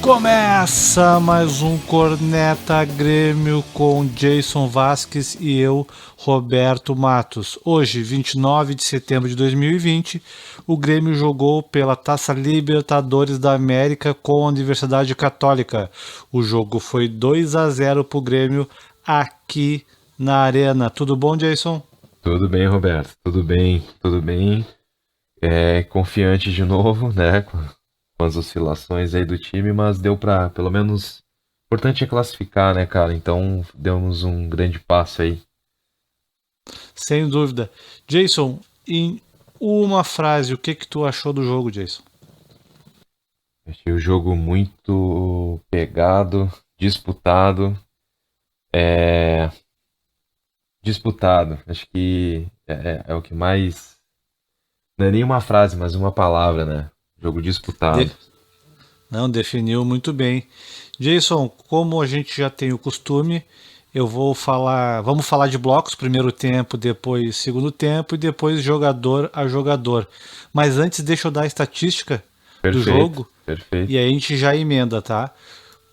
Começa mais um Corneta Grêmio com Jason Vasquez e eu, Roberto Matos. Hoje, 29 de setembro de 2020, o Grêmio jogou pela Taça Libertadores da América com a Universidade Católica. O jogo foi 2-0 para o Grêmio aqui na Arena. Tudo bom, Jason? Tudo bem, Roberto. Tudo bem, tudo bem. Confiante de novo, né? Com as oscilações aí do time, mas deu pra, pelo menos, o importante é classificar, né, cara? Então, demos um grande passo aí. Sem dúvida. Jason, em uma frase, o que tu achou do jogo, Jason? Achei o jogo muito pegado, disputado. É... Disputado. Acho que é o que mais. Não é nem uma frase, mas uma palavra, né? Jogo disputado. De- Não, definiu muito bem. Jason, como a gente já tem o costume, vamos falar de blocos, primeiro tempo, depois segundo tempo e depois jogador a jogador. Mas antes deixa eu dar a estatística do Perfeito, jogo e perfeito. aí a gente já emenda, tá?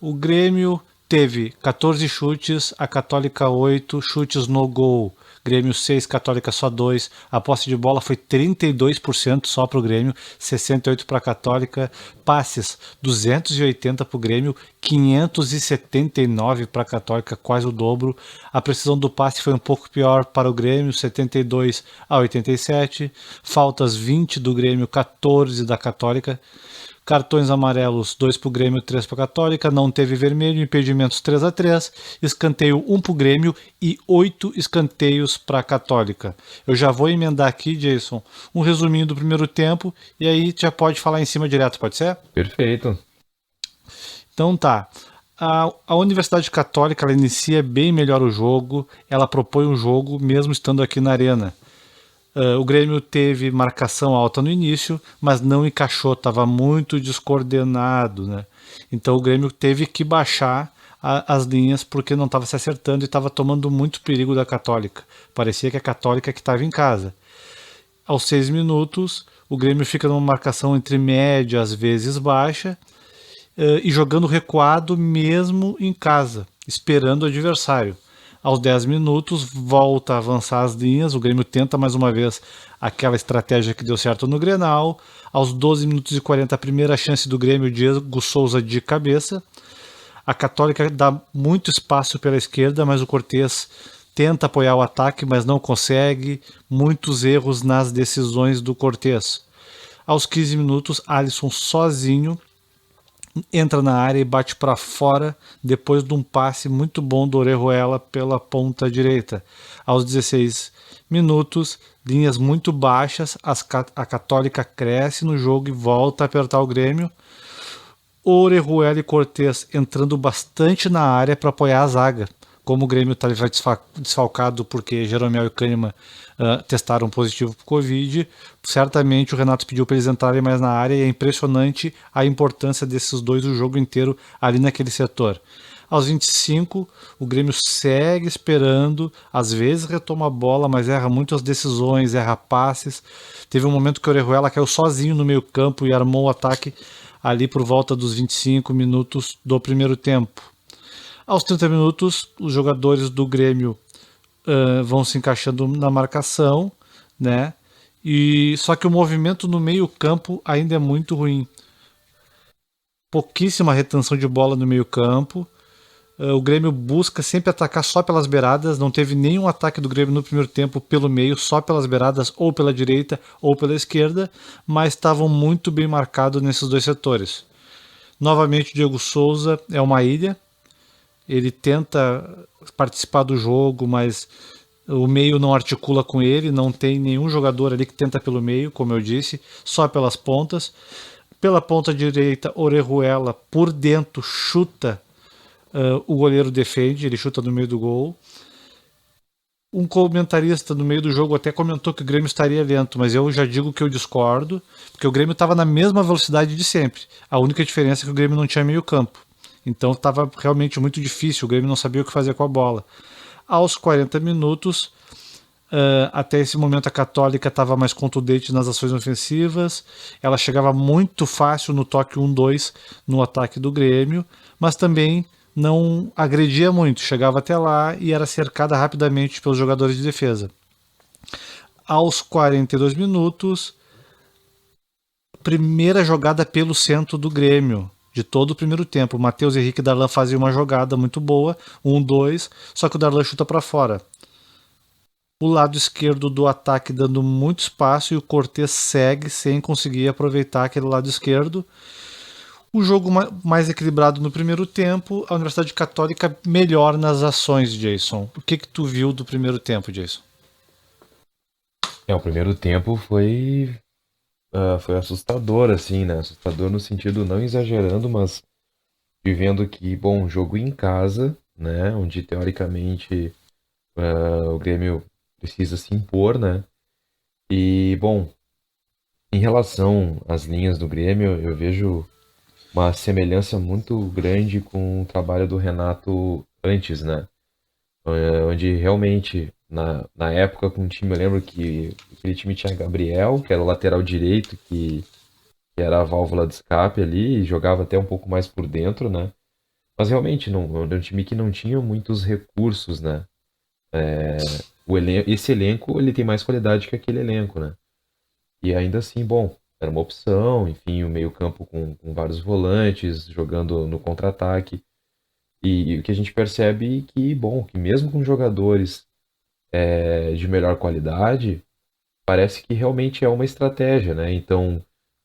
O Grêmio teve 14 chutes, a Católica 8 chutes no gol. Grêmio 6, Católica só 2. A posse de bola foi 32% só para o Grêmio, 68% para a Católica. Passes 280 para o Grêmio, 579 para a Católica, quase o dobro. A precisão do passe foi um pouco pior para o Grêmio, 72 a 87. Faltas 20 do Grêmio, 14 da Católica. Cartões amarelos, 2 para o Grêmio, 3 para a Católica, não teve vermelho, impedimentos 3-3, escanteio 1 para o Grêmio e 8 escanteios para a Católica. Eu já vou emendar aqui, Jason, um resuminho do primeiro tempo e aí já pode falar em cima direto, pode ser? Perfeito. Então tá. A Universidade Católica ela inicia bem melhor o jogo, ela propõe um jogo mesmo estando aqui na arena. O Grêmio teve marcação alta no início, mas não encaixou, estava muito descoordenado, né? Então o Grêmio teve que baixar as linhas porque não estava se acertando e estava tomando muito perigo da Católica. Parecia que a Católica que estava em casa. Aos 6 minutos, o Grêmio fica numa marcação entre média, às vezes baixa, e jogando recuado mesmo em casa, esperando o adversário. Aos 10 minutos, volta a avançar as linhas. O Grêmio tenta mais uma vez aquela estratégia que deu certo no Grenal. Aos 12 minutos e 40, a primeira chance do Grêmio, Diego Souza de cabeça. A Católica dá muito espaço pela esquerda, mas o Cortez tenta apoiar o ataque, mas não consegue. Muitos erros nas decisões do Cortez. Aos 15 minutos, Alisson sozinho entra na área e bate para fora depois de um passe muito bom do Orejuela pela ponta direita. Aos 16 minutos, linhas muito baixas, a Católica cresce no jogo e volta a apertar o Grêmio. Orejuela e Cortez entrando bastante na área para apoiar a zaga. Como o Grêmio estava desfalcado porque Jeromel e Kahneman testaram positivo para o Covid, certamente o Renato pediu para eles entrarem mais na área e é impressionante a importância desses dois o jogo inteiro ali naquele setor. Aos 25, o Grêmio segue esperando, às vezes retoma a bola, mas erra muitas decisões, erra passes. Teve um momento que o Orejuela caiu sozinho no meio campo e armou o ataque ali por volta dos 25 minutos do primeiro tempo. Aos 30 minutos, os jogadores do Grêmio vão se encaixando na marcação, né? E só que o movimento no meio-campo ainda é muito ruim. Pouquíssima retenção de bola no meio-campo. O Grêmio busca sempre atacar só pelas beiradas. Não teve nenhum ataque do Grêmio no primeiro tempo pelo meio, só pelas beiradas, ou pela direita ou pela esquerda, mas estavam muito bem marcados nesses dois setores. Novamente, o Diego Souza é uma ilha. Ele tenta participar do jogo, mas o meio não articula com ele, não tem nenhum jogador ali que tenta pelo meio, como eu disse, só pelas pontas. Pela ponta direita, Orejuela por dentro chuta, o goleiro defende, ele chuta no meio do gol. Um comentarista no meio do jogo até comentou que o Grêmio estaria lento, mas eu já digo que eu discordo, porque o Grêmio estava na mesma velocidade de sempre. A única diferença é que o Grêmio não tinha meio campo. Então estava realmente muito difícil, o Grêmio não sabia o que fazer com a bola. Aos 40 minutos, Até esse momento a Católica estava mais contundente nas ações ofensivas, ela chegava muito fácil no toque 1-2 no ataque do Grêmio, mas também não agredia muito, chegava até lá e era cercada rapidamente pelos jogadores de defesa. Aos 42 minutos, primeira jogada pelo centro do Grêmio, de todo o primeiro tempo. O Matheus Henrique e Darlan faziam uma jogada muito boa, 1-2, só que o Darlan chuta para fora. O lado esquerdo do ataque dando muito espaço e o Cortez segue sem conseguir aproveitar aquele lado esquerdo. O jogo mais equilibrado no primeiro tempo, a Universidade Católica melhor nas ações, Jason. O que tu viu do primeiro tempo, Jason? O primeiro tempo foi assustador, assim, né? Assustador no sentido, não exagerando, mas vivendo que, bom, jogo em casa, né? Onde teoricamente o Grêmio precisa se impor, né? E, bom, em relação às linhas do Grêmio, eu vejo uma semelhança muito grande com o trabalho do Renato antes, né? Onde realmente, na época com o time, eu lembro que aquele time tinha Gabriel, que era o lateral direito, que era a válvula de escape ali, e jogava até um pouco mais por dentro, né? Mas realmente, não, era um time que não tinha muitos recursos, né? Esse elenco, ele tem mais qualidade que aquele elenco, né? E ainda assim, bom, era uma opção, enfim, o meio-campo com vários volantes, jogando no contra-ataque. E o que a gente percebe é que, bom, que mesmo com jogadores de melhor qualidade, parece que realmente é uma estratégia, né? Então,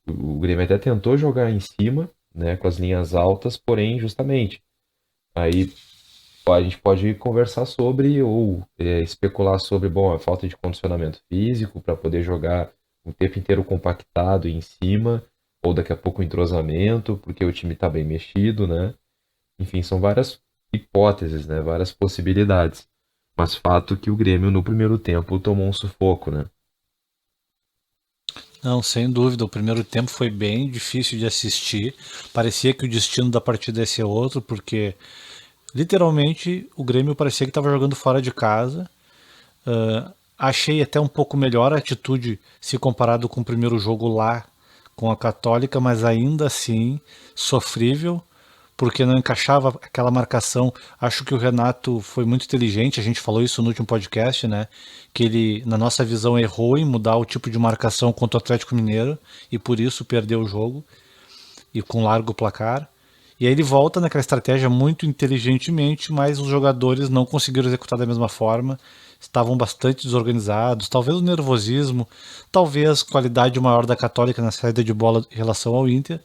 o Grêmio até tentou jogar em cima, né, com as linhas altas, porém, justamente, aí a gente pode conversar sobre ou especular sobre, bom, a falta de condicionamento físico para poder jogar o tempo inteiro compactado em cima, ou daqui a pouco o entrosamento, porque o time está bem mexido, né? Enfim, são várias hipóteses, né? Várias possibilidades. Mas fato que o Grêmio no primeiro tempo tomou um sufoco, né? Não, sem dúvida. O primeiro tempo foi bem difícil de assistir. Parecia que o destino da partida ia ser outro, porque literalmente o Grêmio parecia que estava jogando fora de casa. Achei até um pouco melhor a atitude se comparado com o primeiro jogo lá com a Católica, mas ainda assim sofrível, porque não encaixava aquela marcação. Acho que o Renato foi muito inteligente, a gente falou isso no último podcast, né? Que ele, na nossa visão, errou em mudar o tipo de marcação contra o Atlético Mineiro e por isso perdeu o jogo e com largo placar. E aí ele volta naquela estratégia muito inteligentemente, mas os jogadores não conseguiram executar da mesma forma, estavam bastante desorganizados, talvez o nervosismo, talvez qualidade maior da Católica na saída de bola em relação ao Inter,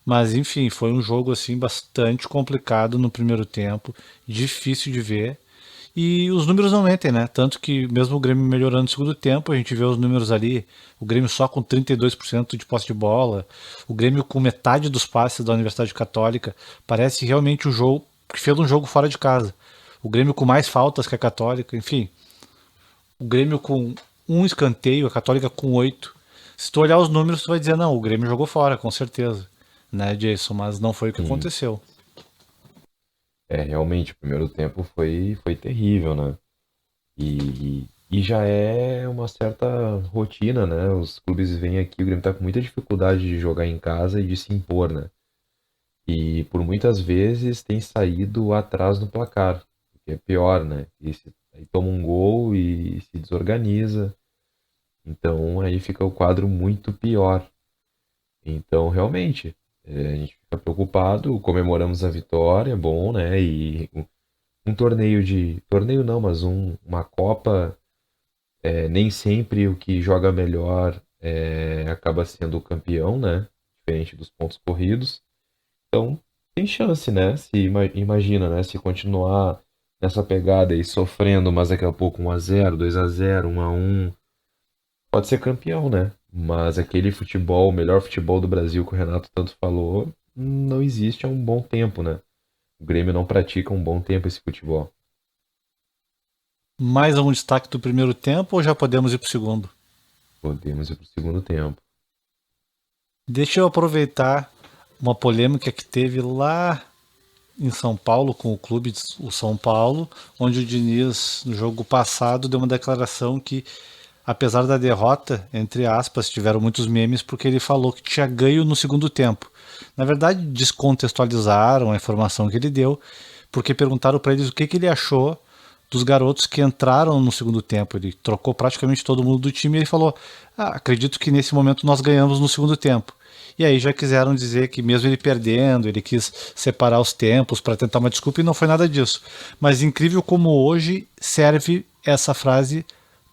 mas enfim, foi um jogo assim bastante complicado no primeiro tempo, difícil de ver. E os números não mentem, né? Tanto que mesmo o Grêmio melhorando no segundo tempo, a gente vê os números ali, o Grêmio só com 32% de posse de bola, o Grêmio com metade dos passes da Universidade Católica, parece realmente um jogo que fez um jogo fora de casa. O Grêmio com mais faltas que a Católica, enfim, o Grêmio com um escanteio, a Católica com 8. Se tu olhar os números, tu vai dizer, não, o Grêmio jogou fora, com certeza, né, Jason? Mas não foi o que Sim. aconteceu. Realmente, o primeiro tempo foi terrível, né? E já é uma certa rotina, né? Os clubes vêm aqui, o Grêmio tá com muita dificuldade de jogar em casa e de se impor, né? E por muitas vezes tem saído atrás no placar, o que é pior, né? Aí toma um gol e se desorganiza. Então aí fica o quadro muito pior. Então, realmente, a gente fica preocupado, comemoramos a vitória, bom, né? E um torneio de. Torneio não, mas uma Copa, nem sempre o que joga melhor acaba sendo o campeão, né? Diferente dos pontos corridos. Então, tem chance, né? Se imagina, né? Se continuar nessa pegada e sofrendo, mas daqui a pouco 1-0, 2-0, 1-1, pode ser campeão, né? Mas aquele futebol, o melhor futebol do Brasil que o Renato tanto falou, não existe há um bom tempo, né? O Grêmio não pratica há um bom tempo esse futebol. Mais algum destaque do primeiro tempo ou já podemos ir para o segundo? Podemos ir para o segundo tempo. Deixa eu aproveitar uma polêmica que teve lá em São Paulo com o clube, o São Paulo, onde o Diniz, no jogo passado, deu uma declaração que, apesar da derrota, entre aspas, tiveram muitos memes porque ele falou que tinha ganho no segundo tempo. Na verdade, descontextualizaram a informação que ele deu, porque perguntaram para eles o que ele achou dos garotos que entraram no segundo tempo. Ele trocou praticamente todo mundo do time e ele falou: acredito que nesse momento nós ganhamos no segundo tempo. E aí já quiseram dizer que mesmo ele perdendo, ele quis separar os tempos para tentar uma desculpa e não foi nada disso. Mas incrível como hoje serve essa frase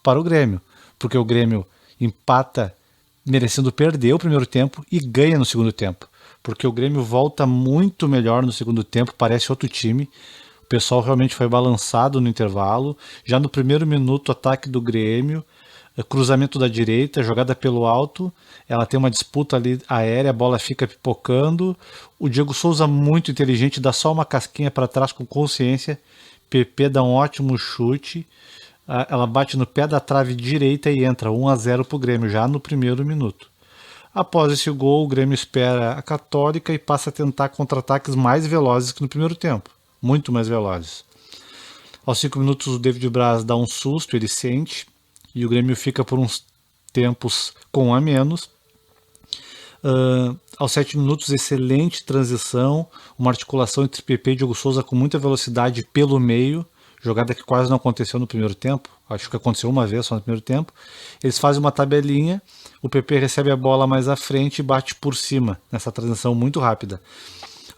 para o Grêmio, porque o Grêmio empata merecendo perder o primeiro tempo e ganha no segundo tempo, porque o Grêmio volta muito melhor no segundo tempo, parece outro time. O pessoal realmente foi balançado no intervalo. Já no primeiro minuto, ataque do Grêmio, cruzamento da direita, jogada pelo alto, ela tem uma disputa ali aérea, a bola fica pipocando. O Diego Souza, muito inteligente, dá só uma casquinha para trás com consciência. PP dá um ótimo chute. Ela bate no pé da trave direita e entra 1-0 para o Grêmio, já no primeiro minuto. Após esse gol, o Grêmio espera a Católica e passa a tentar contra-ataques mais velozes que no primeiro tempo. Muito mais velozes. Aos 5 minutos, o David Braz dá um susto, ele sente, e o Grêmio fica por uns tempos com um a menos. Aos 7 minutos, excelente transição, uma articulação entre PP e Diogo Souza com muita velocidade pelo meio, jogada que quase não aconteceu no primeiro tempo, acho que aconteceu uma vez só no primeiro tempo. Eles fazem uma tabelinha, o PP recebe a bola mais à frente e bate por cima, nessa transição muito rápida.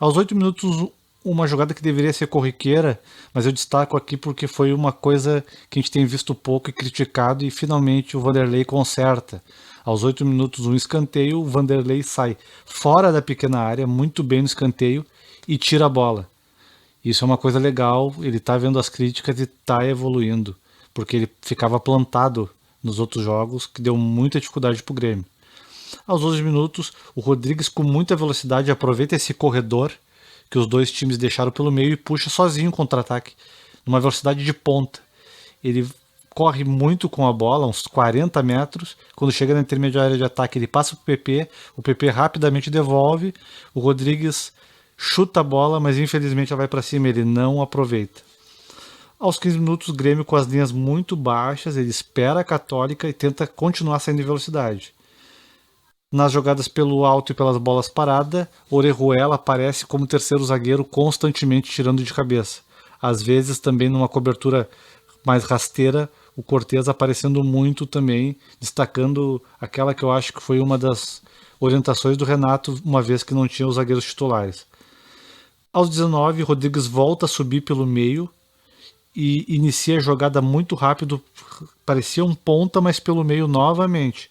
Aos 8 minutos, uma jogada que deveria ser corriqueira, mas eu destaco aqui porque foi uma coisa que a gente tem visto pouco e criticado, e finalmente o Vanderlei conserta. Aos 8 minutos, um escanteio, o Vanderlei sai fora da pequena área, muito bem no escanteio, e tira a bola. Isso é uma coisa legal, ele está vendo as críticas e está evoluindo, porque ele ficava plantado nos outros jogos, que deu muita dificuldade para o Grêmio. Aos 12 minutos, o Rodrigues, com muita velocidade, aproveita esse corredor que os dois times deixaram pelo meio e puxa sozinho o contra-ataque, numa velocidade de ponta. Ele corre muito com a bola, uns 40 metros, quando chega na intermediária de ataque ele passa o PP rapidamente devolve, o Rodrigues chuta a bola, mas infelizmente ela vai para cima, ele não aproveita. Aos 15 minutos, o Grêmio com as linhas muito baixas, ele espera a Católica e tenta continuar saindo em velocidade. Nas jogadas pelo alto e pelas bolas paradas, Orejuela aparece como terceiro zagueiro, constantemente tirando de cabeça. Às vezes também numa cobertura mais rasteira, o Cortez aparecendo muito também, destacando aquela que eu acho que foi uma das orientações do Renato, uma vez que não tinha os zagueiros titulares. Aos 19, Rodrigues volta a subir pelo meio e inicia a jogada muito rápido, parecia um ponta, mas pelo meio novamente.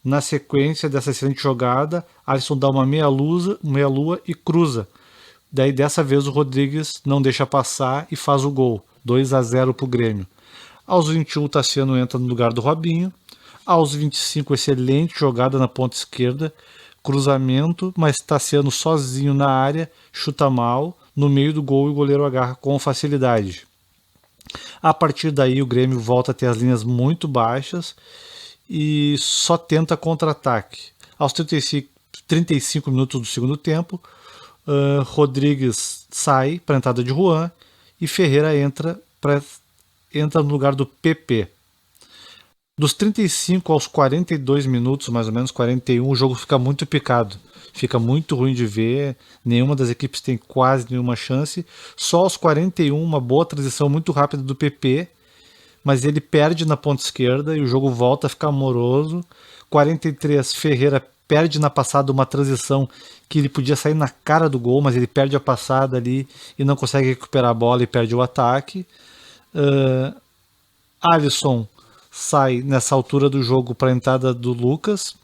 Na sequência dessa excelente jogada, Alisson dá uma meia-lua e cruza. Daí dessa vez o Rodrigues não deixa passar e faz o gol, 2-0 para o Grêmio. Aos 21 o Tassiano entra no lugar do Robinho. Aos 25 excelente jogada na ponta esquerda, cruzamento, mas Tassiano sozinho na área, chuta mal, no meio do gol e o goleiro agarra com facilidade. A partir daí o Grêmio volta a ter as linhas muito baixas e só tenta contra-ataque. Aos 35 minutos do segundo tempo, Rodrigues sai para a entrada de Juan e Ferreira entra no lugar do PP. Dos 35 aos 42 minutos, mais ou menos 41, o jogo fica muito picado. Fica muito ruim de ver, nenhuma das equipes tem quase nenhuma chance. Só aos 41, uma boa transição muito rápida do PP, mas ele perde na ponta esquerda e o jogo volta a ficar moroso. 43, Ferreira perde na passada uma transição que ele podia sair na cara do gol, mas ele perde a passada ali e não consegue recuperar a bola e perde o ataque. Alisson sai nessa altura do jogo para a entrada do Lucas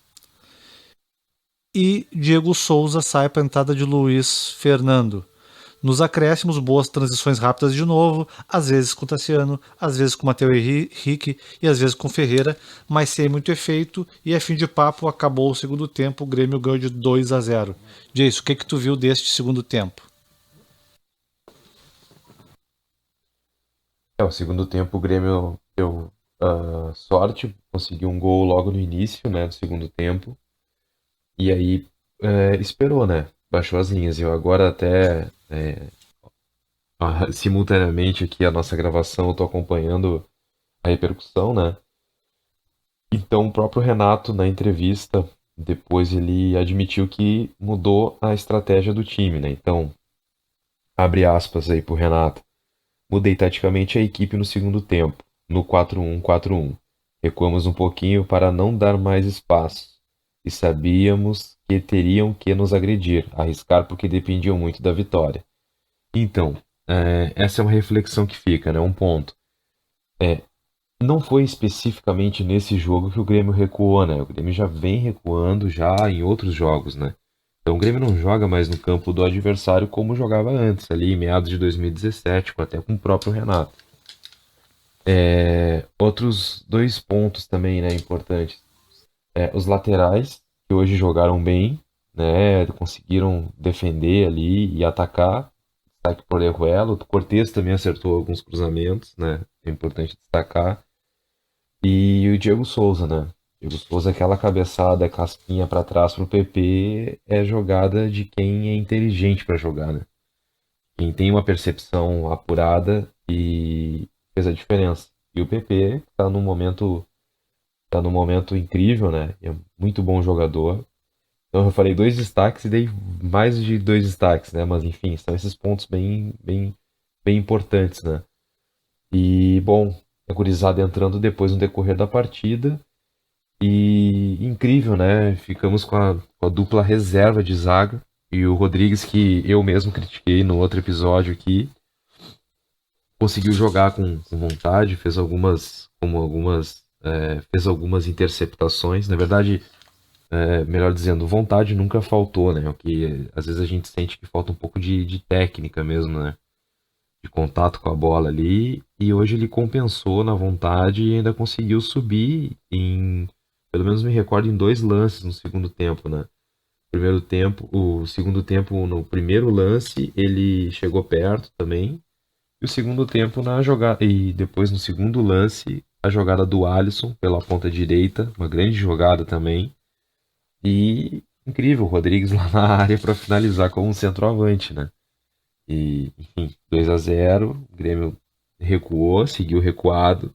e Diego Souza sai para a entrada de Luiz Fernando. Nos acréscimos, boas transições rápidas de novo, às vezes com o Tassiano, às vezes com o Matheus Henrique e às vezes com o Ferreira, mas sem muito efeito, e a fim de papo, acabou o segundo tempo, o Grêmio ganhou de 2-0. Jason, o que tu viu deste segundo tempo? O segundo tempo o Grêmio deu sorte, conseguiu um gol logo no início, né, do segundo tempo, e aí esperou, né, baixou as linhas. Eu agora até Simultaneamente aqui a nossa gravação, eu tô acompanhando a repercussão, né? Então, o próprio Renato, na entrevista, depois ele admitiu que mudou a estratégia do time, né? Então, abre aspas aí pro Renato. Mudei taticamente a equipe no segundo tempo, no 4-1-4-1. Recuamos um pouquinho para não dar mais espaço. E sabíamos que teriam que nos agredir, arriscar porque dependiam muito da vitória. Então, essa é uma reflexão que fica, né? Um ponto. Não foi especificamente nesse jogo que o Grêmio recuou, né? O Grêmio já vem recuando já em outros jogos, né? Então o Grêmio não joga mais no campo do adversário como jogava antes, ali em meados de 2017, até com o próprio Renato. Outros dois pontos também, né, importantes. Os laterais, que hoje jogaram bem, né? Conseguiram defender ali e atacar. Destaque por Orejuela. O Cortez também acertou alguns cruzamentos, né? É importante destacar. E o Diego Souza, né? Diego Souza, aquela cabeçada, casquinha pra trás pro PP, é jogada de quem é inteligente pra jogar, né? Quem tem uma percepção apurada e fez a diferença. E o PP tá num momento incrível, né? É muito bom jogador. Então eu falei dois destaques e dei mais de dois destaques, né? Mas enfim, são esses pontos bem importantes, né? E bom, a gurizada entrando depois no decorrer da partida. E incrível, né? Ficamos com a dupla reserva de zaga. E o Rodrigues, que eu mesmo critiquei no outro episódio aqui, conseguiu jogar com vontade, fez algumas interceptações. Na verdade, melhor dizendo, vontade nunca faltou, né? O que às vezes a gente sente que falta um pouco de técnica mesmo, né? De contato com a bola ali. E hoje ele compensou na vontade e ainda conseguiu subir pelo menos me recordo em dois lances no segundo tempo, né? O segundo tempo, no primeiro lance, ele chegou perto também. E o segundo tempo na jogada. E depois no segundo lance, a jogada do Alisson pela ponta direita, uma grande jogada também. E incrível, o Rodrigues lá na área para finalizar como um centroavante, né? E, enfim, 2-0, o Grêmio recuou, seguiu recuado.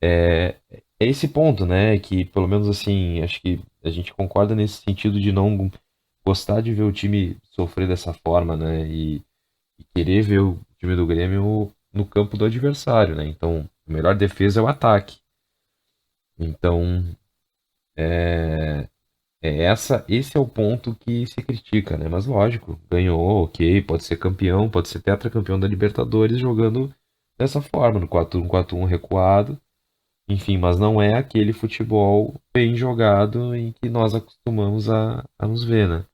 É esse ponto, né? Que pelo menos assim, acho que a gente concorda nesse sentido de não gostar de ver o time sofrer dessa forma, né? E querer ver o time do Grêmio no campo do adversário, né? Então, a melhor defesa é o ataque. Então, esse é o ponto que se critica, né? Mas lógico, ganhou, ok, pode ser campeão, pode ser tetracampeão da Libertadores jogando dessa forma, no 4-1-4-1 recuado. Enfim, mas não é aquele futebol bem jogado em que nós acostumamos a nos ver, né?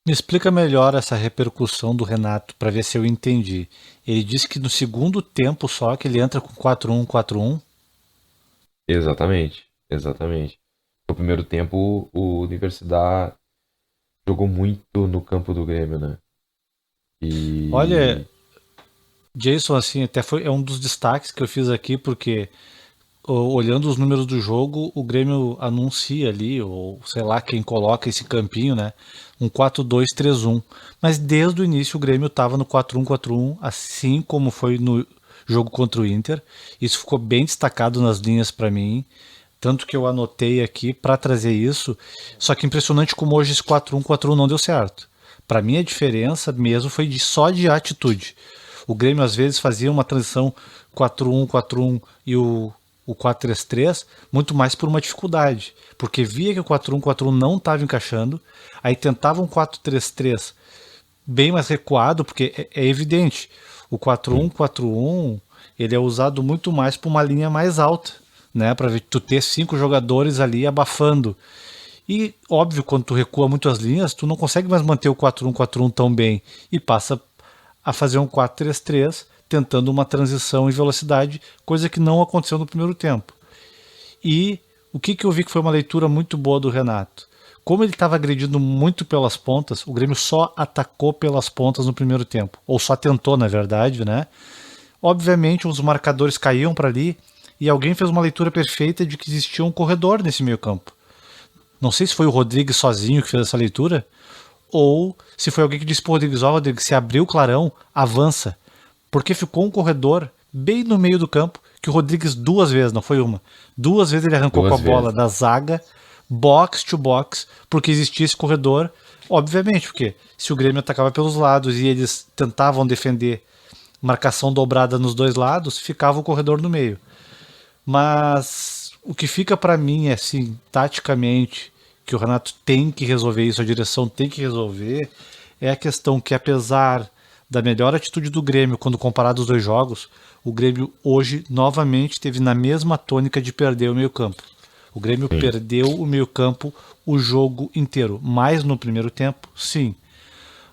Me explica melhor essa repercussão do Renato para ver se eu entendi. Ele disse que no segundo tempo só que ele entra com 4-1-4-1. Exatamente, exatamente. No primeiro tempo, o Universidade jogou muito no campo do Grêmio, né? Olha, E Jason, assim, até é um dos destaques que eu fiz aqui, porque olhando os números do jogo, o Grêmio anuncia ali, ou sei lá quem coloca esse campinho, né? Um 4-2-3-1. Mas desde o início o Grêmio estava no 4-1-4-1, assim como foi no jogo contra o Inter. Isso ficou bem destacado nas linhas para mim. Tanto que eu anotei aqui para trazer isso. Só que impressionante como hoje esse 4-1-4-1 não deu certo. Para mim a diferença mesmo foi só de atitude. O Grêmio às vezes fazia uma transição 4-1-4-1 e o 4-3-3 muito mais por uma dificuldade, porque via que o 4-1-4-1 não estava encaixando, aí tentava um 4-3-3 bem mais recuado, porque é evidente, o sim, 4-1-4-1 ele é usado muito mais para uma linha mais alta, né, para tu ter 5 jogadores ali abafando. E óbvio, quando tu recua muito as linhas, tu não consegue mais manter o 4-1-4-1 tão bem e passa a fazer um 4-3-3, tentando uma transição em velocidade, coisa que não aconteceu no primeiro tempo. E o que eu vi que foi uma leitura muito boa do Renato? Como ele estava agredindo muito pelas pontas, o Grêmio só atacou pelas pontas no primeiro tempo. Ou só tentou, na verdade, né? Obviamente, os marcadores caíam para ali e alguém fez uma leitura perfeita de que existia um corredor nesse meio campo. Não sei se foi o Rodrigues sozinho que fez essa leitura, ou se foi alguém que disse pro Rodrigues, ó, Rodrigues, se abrir o clarão, avança. Porque ficou um corredor bem no meio do campo, que o Rodrigues 2 vezes, não foi uma, 2 vezes ele arrancou com a Duas bola vezes. da zaga, box to box, porque existia esse corredor, obviamente, porque se o Grêmio atacava pelos lados e eles tentavam defender marcação dobrada nos dois lados, ficava o corredor no meio. Mas o que fica para mim é assim, taticamente, que o Renato tem que resolver isso, a direção tem que resolver, é a questão que apesar da melhor atitude do Grêmio quando comparado os dois jogos, o Grêmio hoje novamente teve na mesma tônica de perder o meio-campo. O Grêmio Sim. perdeu o meio-campo o jogo inteiro, mais no primeiro tempo, sim,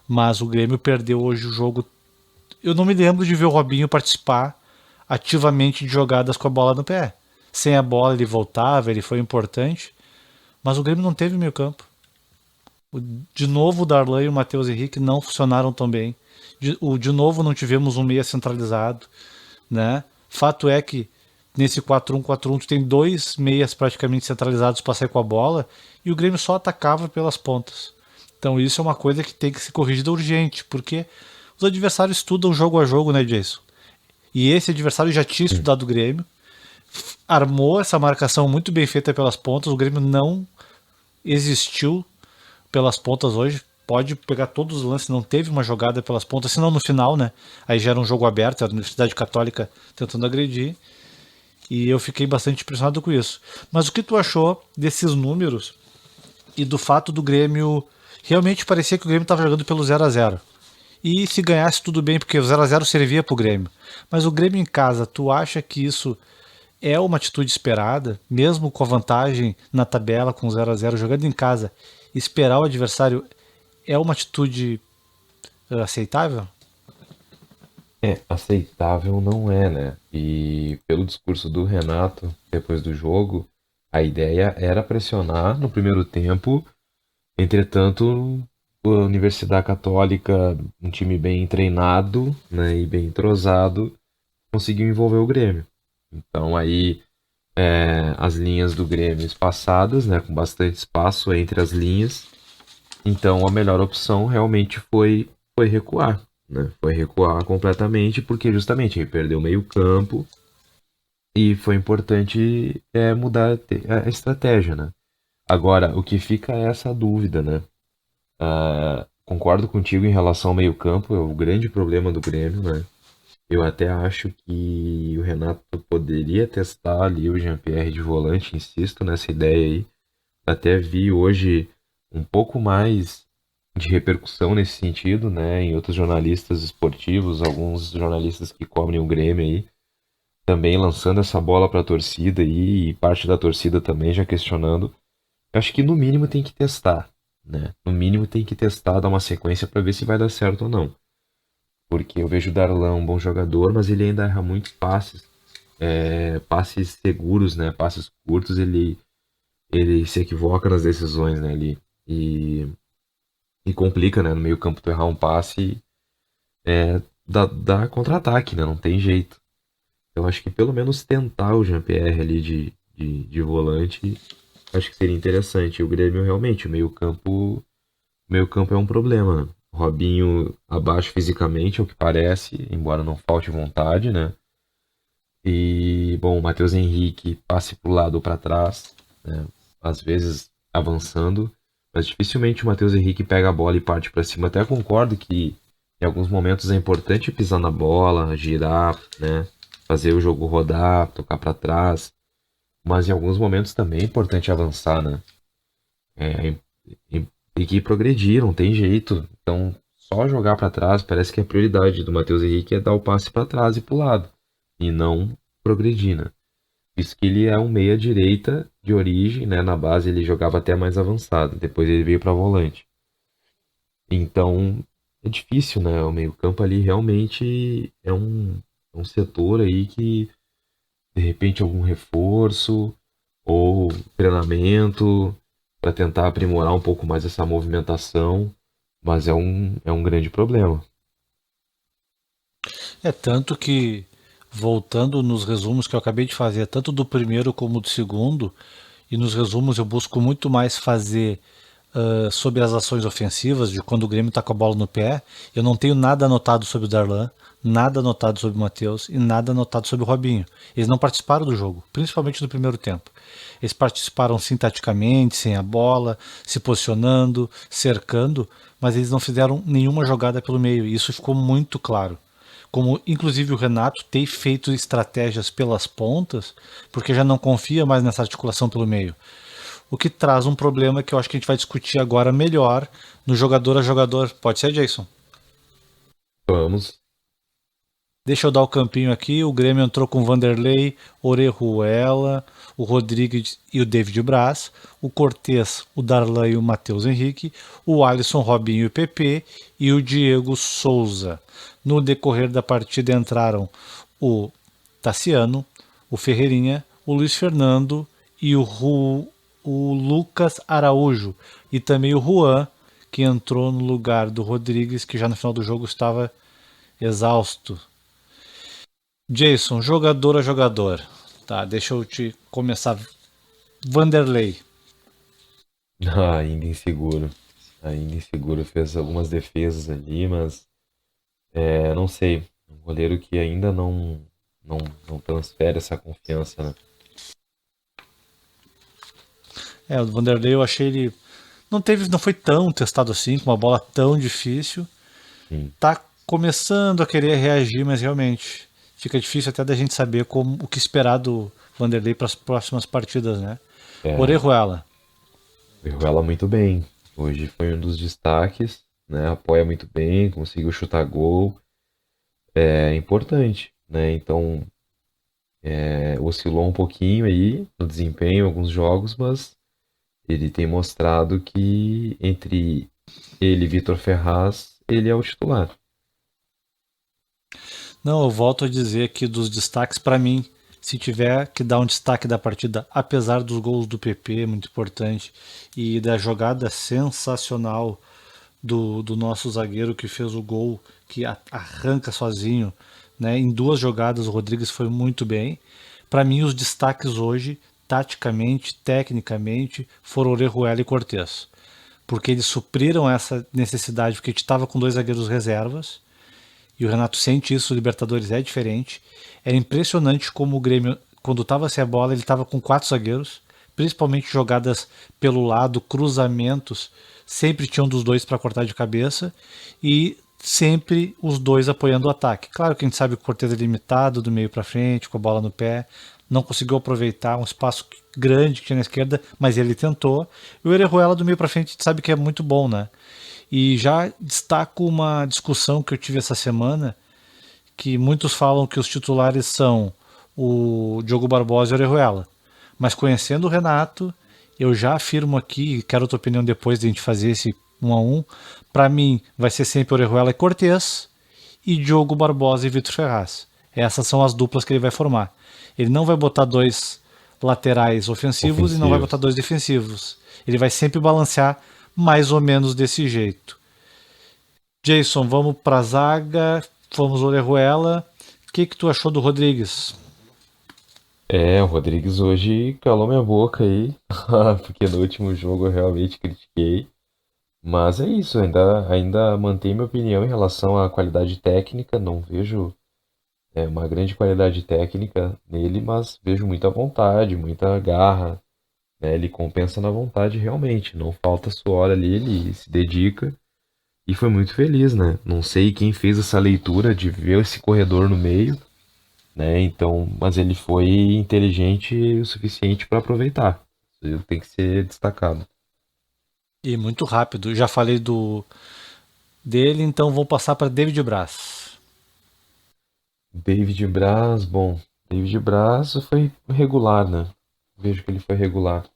mas o Grêmio perdeu hoje o jogo. Eu não me lembro de ver o Robinho participar ativamente de jogadas com a bola no pé. Sem a bola ele voltava, ele foi importante, mas o Grêmio não teve meio campo. De novo o Darlan e o Matheus Henrique não funcionaram tão bem. De novo não tivemos um meia centralizado, né? Fato é que nesse 4-1-4-1 tu tem dois meias praticamente centralizados para sair com a bola e o Grêmio só atacava pelas pontas. Então isso é uma coisa que tem que ser corrigida urgente, porque os adversários estudam jogo a jogo, né, Jason? E esse adversário já tinha Sim. estudado o Grêmio, armou essa marcação muito bem feita pelas pontas, o Grêmio não existiu pelas pontas hoje. Pode pegar todos os lances, não teve uma jogada pelas pontas, senão no final, né? Aí já era um jogo aberto, a Universidade Católica tentando agredir. E eu fiquei bastante impressionado com isso. Mas o que tu achou desses números e do fato do Grêmio realmente parecia que o Grêmio estava jogando pelo 0-0? E se ganhasse tudo bem, porque o 0-0 servia pro Grêmio. Mas o Grêmio em casa, tu acha que isso é uma atitude esperada, mesmo com a vantagem na tabela com 0-0 jogando em casa, esperar o adversário é uma atitude aceitável? É, aceitável não é, né? E pelo discurso do Renato, depois do jogo, a ideia era pressionar no primeiro tempo. Entretanto, a Universidade Católica, um time bem treinado, né, e bem entrosado, conseguiu envolver o Grêmio. Então aí as linhas do Grêmio espaçadas, né, com bastante espaço entre as linhas. Então a melhor opção realmente foi recuar, né? Foi recuar completamente, porque justamente ele perdeu meio campo e foi importante mudar a estratégia, né? Agora, o que fica é essa dúvida, né? Concordo contigo em relação ao meio-campo, é o grande problema do Grêmio, né? Eu até acho que o Renato poderia testar ali o Jean-Pierre de volante, insisto nessa ideia aí. Até vi hoje um pouco mais de repercussão nesse sentido, né? Em outros jornalistas esportivos, alguns jornalistas que cobrem o Grêmio aí, também lançando essa bola para a torcida aí, e parte da torcida também já questionando. Eu acho que no mínimo tem que testar, né? No mínimo tem que testar, dar uma sequência para ver se vai dar certo ou não. Porque eu vejo o Darlan um bom jogador, mas ele ainda erra muitos passes, passes seguros, né? Passes curtos, ele se equivoca nas decisões, né? E, e complica, né? No meio campo tu errar um passe, dá contra-ataque, né? Não tem jeito. Eu acho que pelo menos tentar o Jean-Pierre ali de volante, acho que seria interessante. O Grêmio realmente, o meio campo é um problema, né? O Robinho abaixo fisicamente, é o que parece, embora não falte vontade, né? E, bom, o Matheus Henrique passe pro lado ou para trás, né? Às vezes avançando, mas dificilmente o Matheus Henrique pega a bola e parte para cima. Até concordo que em alguns momentos é importante pisar na bola, girar, né? Fazer o jogo rodar, tocar para trás, mas em alguns momentos também é importante avançar, né? É, tem que progredir, não tem jeito. Então, só jogar para trás parece que a prioridade do Matheus Henrique é dar o passe para trás e pro lado, e não progredir, né? Isso que ele é um meia-direita de origem, né? Na base ele jogava até mais avançado, depois ele veio para volante. Então, é difícil, né? O meio-campo ali realmente é um setor aí que, de repente, algum reforço ou treinamento para tentar aprimorar um pouco mais essa movimentação, mas é um grande problema. É tanto que, voltando nos resumos que eu acabei de fazer, tanto do primeiro como do segundo, e nos resumos eu busco muito mais fazer sobre as ações ofensivas, de quando o Grêmio está com a bola no pé. Eu não tenho nada anotado sobre o Darlan, nada anotado sobre o Matheus e nada anotado sobre o Robinho. Eles não participaram do jogo, principalmente no primeiro tempo. Eles participaram sim taticamente, sem a bola, se posicionando, cercando, mas eles não fizeram nenhuma jogada pelo meio. E isso ficou muito claro. Como inclusive o Renato tem feito estratégias pelas pontas, porque já não confia mais nessa articulação pelo meio. O que traz um problema que eu acho que a gente vai discutir agora melhor no jogador a jogador. Pode ser, Jason? Vamos. Deixa eu dar o campinho aqui. O Grêmio entrou com o Vanderlei, Orejuela, o Rodrigues e o David Braz, o Cortez, o Darlan e o Matheus Henrique, o Alisson, Robinho e o PP e o Diego Souza. No decorrer da partida entraram o Tassiano, o Ferreirinha, o Luiz Fernando e o Lucas Araújo e também o Juan, que entrou no lugar do Rodrigues, que já no final do jogo estava exausto. Jason, jogador a jogador. Tá, deixa eu te começar. Vanderlei. Ainda inseguro. Ainda inseguro. Fez algumas defesas ali, mas não sei. Um goleiro que ainda não transfere essa confiança, né? O Vanderlei eu achei ele não foi tão testado assim, com uma bola tão difícil. Sim. Tá começando a querer reagir, mas realmente fica difícil até da gente saber o que esperar do Vanderlei para as próximas partidas, né? É, Orejuela. ela muito bem. Hoje foi um dos destaques, né? Apoia muito bem, conseguiu chutar gol. É importante, né? Então, oscilou um pouquinho aí no desempenho em alguns jogos, mas ele tem mostrado que entre ele e Vitor Ferraz, ele é o titular. Não, eu volto a dizer que dos destaques para mim, se tiver que dar um destaque da partida, apesar dos gols do PP, muito importante, e da jogada sensacional do nosso zagueiro que fez o gol, que arranca sozinho, né? Em duas jogadas o Rodrigues foi muito bem. Para mim os destaques hoje, taticamente, tecnicamente, foram Orejuela e Cortez, porque eles supriram essa necessidade, porque a gente estava com dois zagueiros reservas, e o Renato sente isso, o Libertadores é diferente. Era impressionante como o Grêmio, quando estava sem a bola, ele estava com quatro zagueiros, principalmente jogadas pelo lado, cruzamentos, sempre tinha um dos dois para cortar de cabeça e sempre os dois apoiando o ataque. Claro que a gente sabe que o Cortez é limitado do meio para frente, com a bola no pé, não conseguiu aproveitar um espaço grande que tinha na esquerda, mas ele tentou. E o Orejuela do meio para frente a gente sabe que é muito bom, né? E já destaco uma discussão que eu tive essa semana, que muitos falam que os titulares são o Diogo Barbosa e o Orejuela. Mas conhecendo o Renato, eu já afirmo aqui, quero a tua opinião depois de a gente fazer esse 1 a 1, para mim vai ser sempre Orejuela e Cortez e Diogo Barbosa e Vitor Ferraz. Essas são as duplas que ele vai formar. Ele não vai botar dois laterais ofensivos e não vai botar Ofensivos. dois defensivos. Ele vai sempre balancear mais ou menos desse jeito. Jason, vamos para a zaga, vamos Orejuela. O que tu achou do Rodrigues? O Rodrigues hoje calou minha boca aí, porque no último jogo eu realmente critiquei. Mas é isso, ainda mantenho minha opinião em relação à qualidade técnica. Não vejo uma grande qualidade técnica nele, mas vejo muita vontade, muita garra, né? Ele compensa na vontade realmente, não falta suor ali, ele se dedica e foi muito feliz, né? Não sei quem fez essa leitura de ver esse corredor no meio, né? Então, mas ele foi inteligente o suficiente para aproveitar. Isso tem que ser destacado. E muito rápido. Já falei do dele, então vou passar para David Braz. David Braz, bom, David Braz foi regular, né? Vejo que ele foi regular.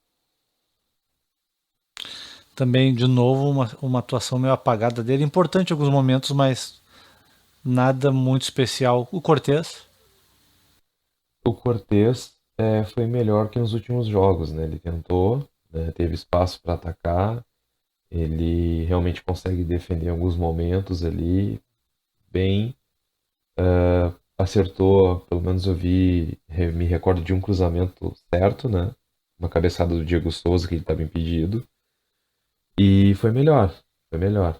Também, de novo, uma atuação meio apagada dele. Importante em alguns momentos, mas nada muito especial. O Cortez. O Cortez foi melhor que nos últimos jogos, né? Ele tentou, né? Teve espaço para atacar, ele realmente consegue defender em alguns momentos ali bem. Acertou, pelo menos eu me recordo de um cruzamento certo, né? Uma cabeçada do Diego Souza que ele estava impedido. E foi melhor, foi melhor.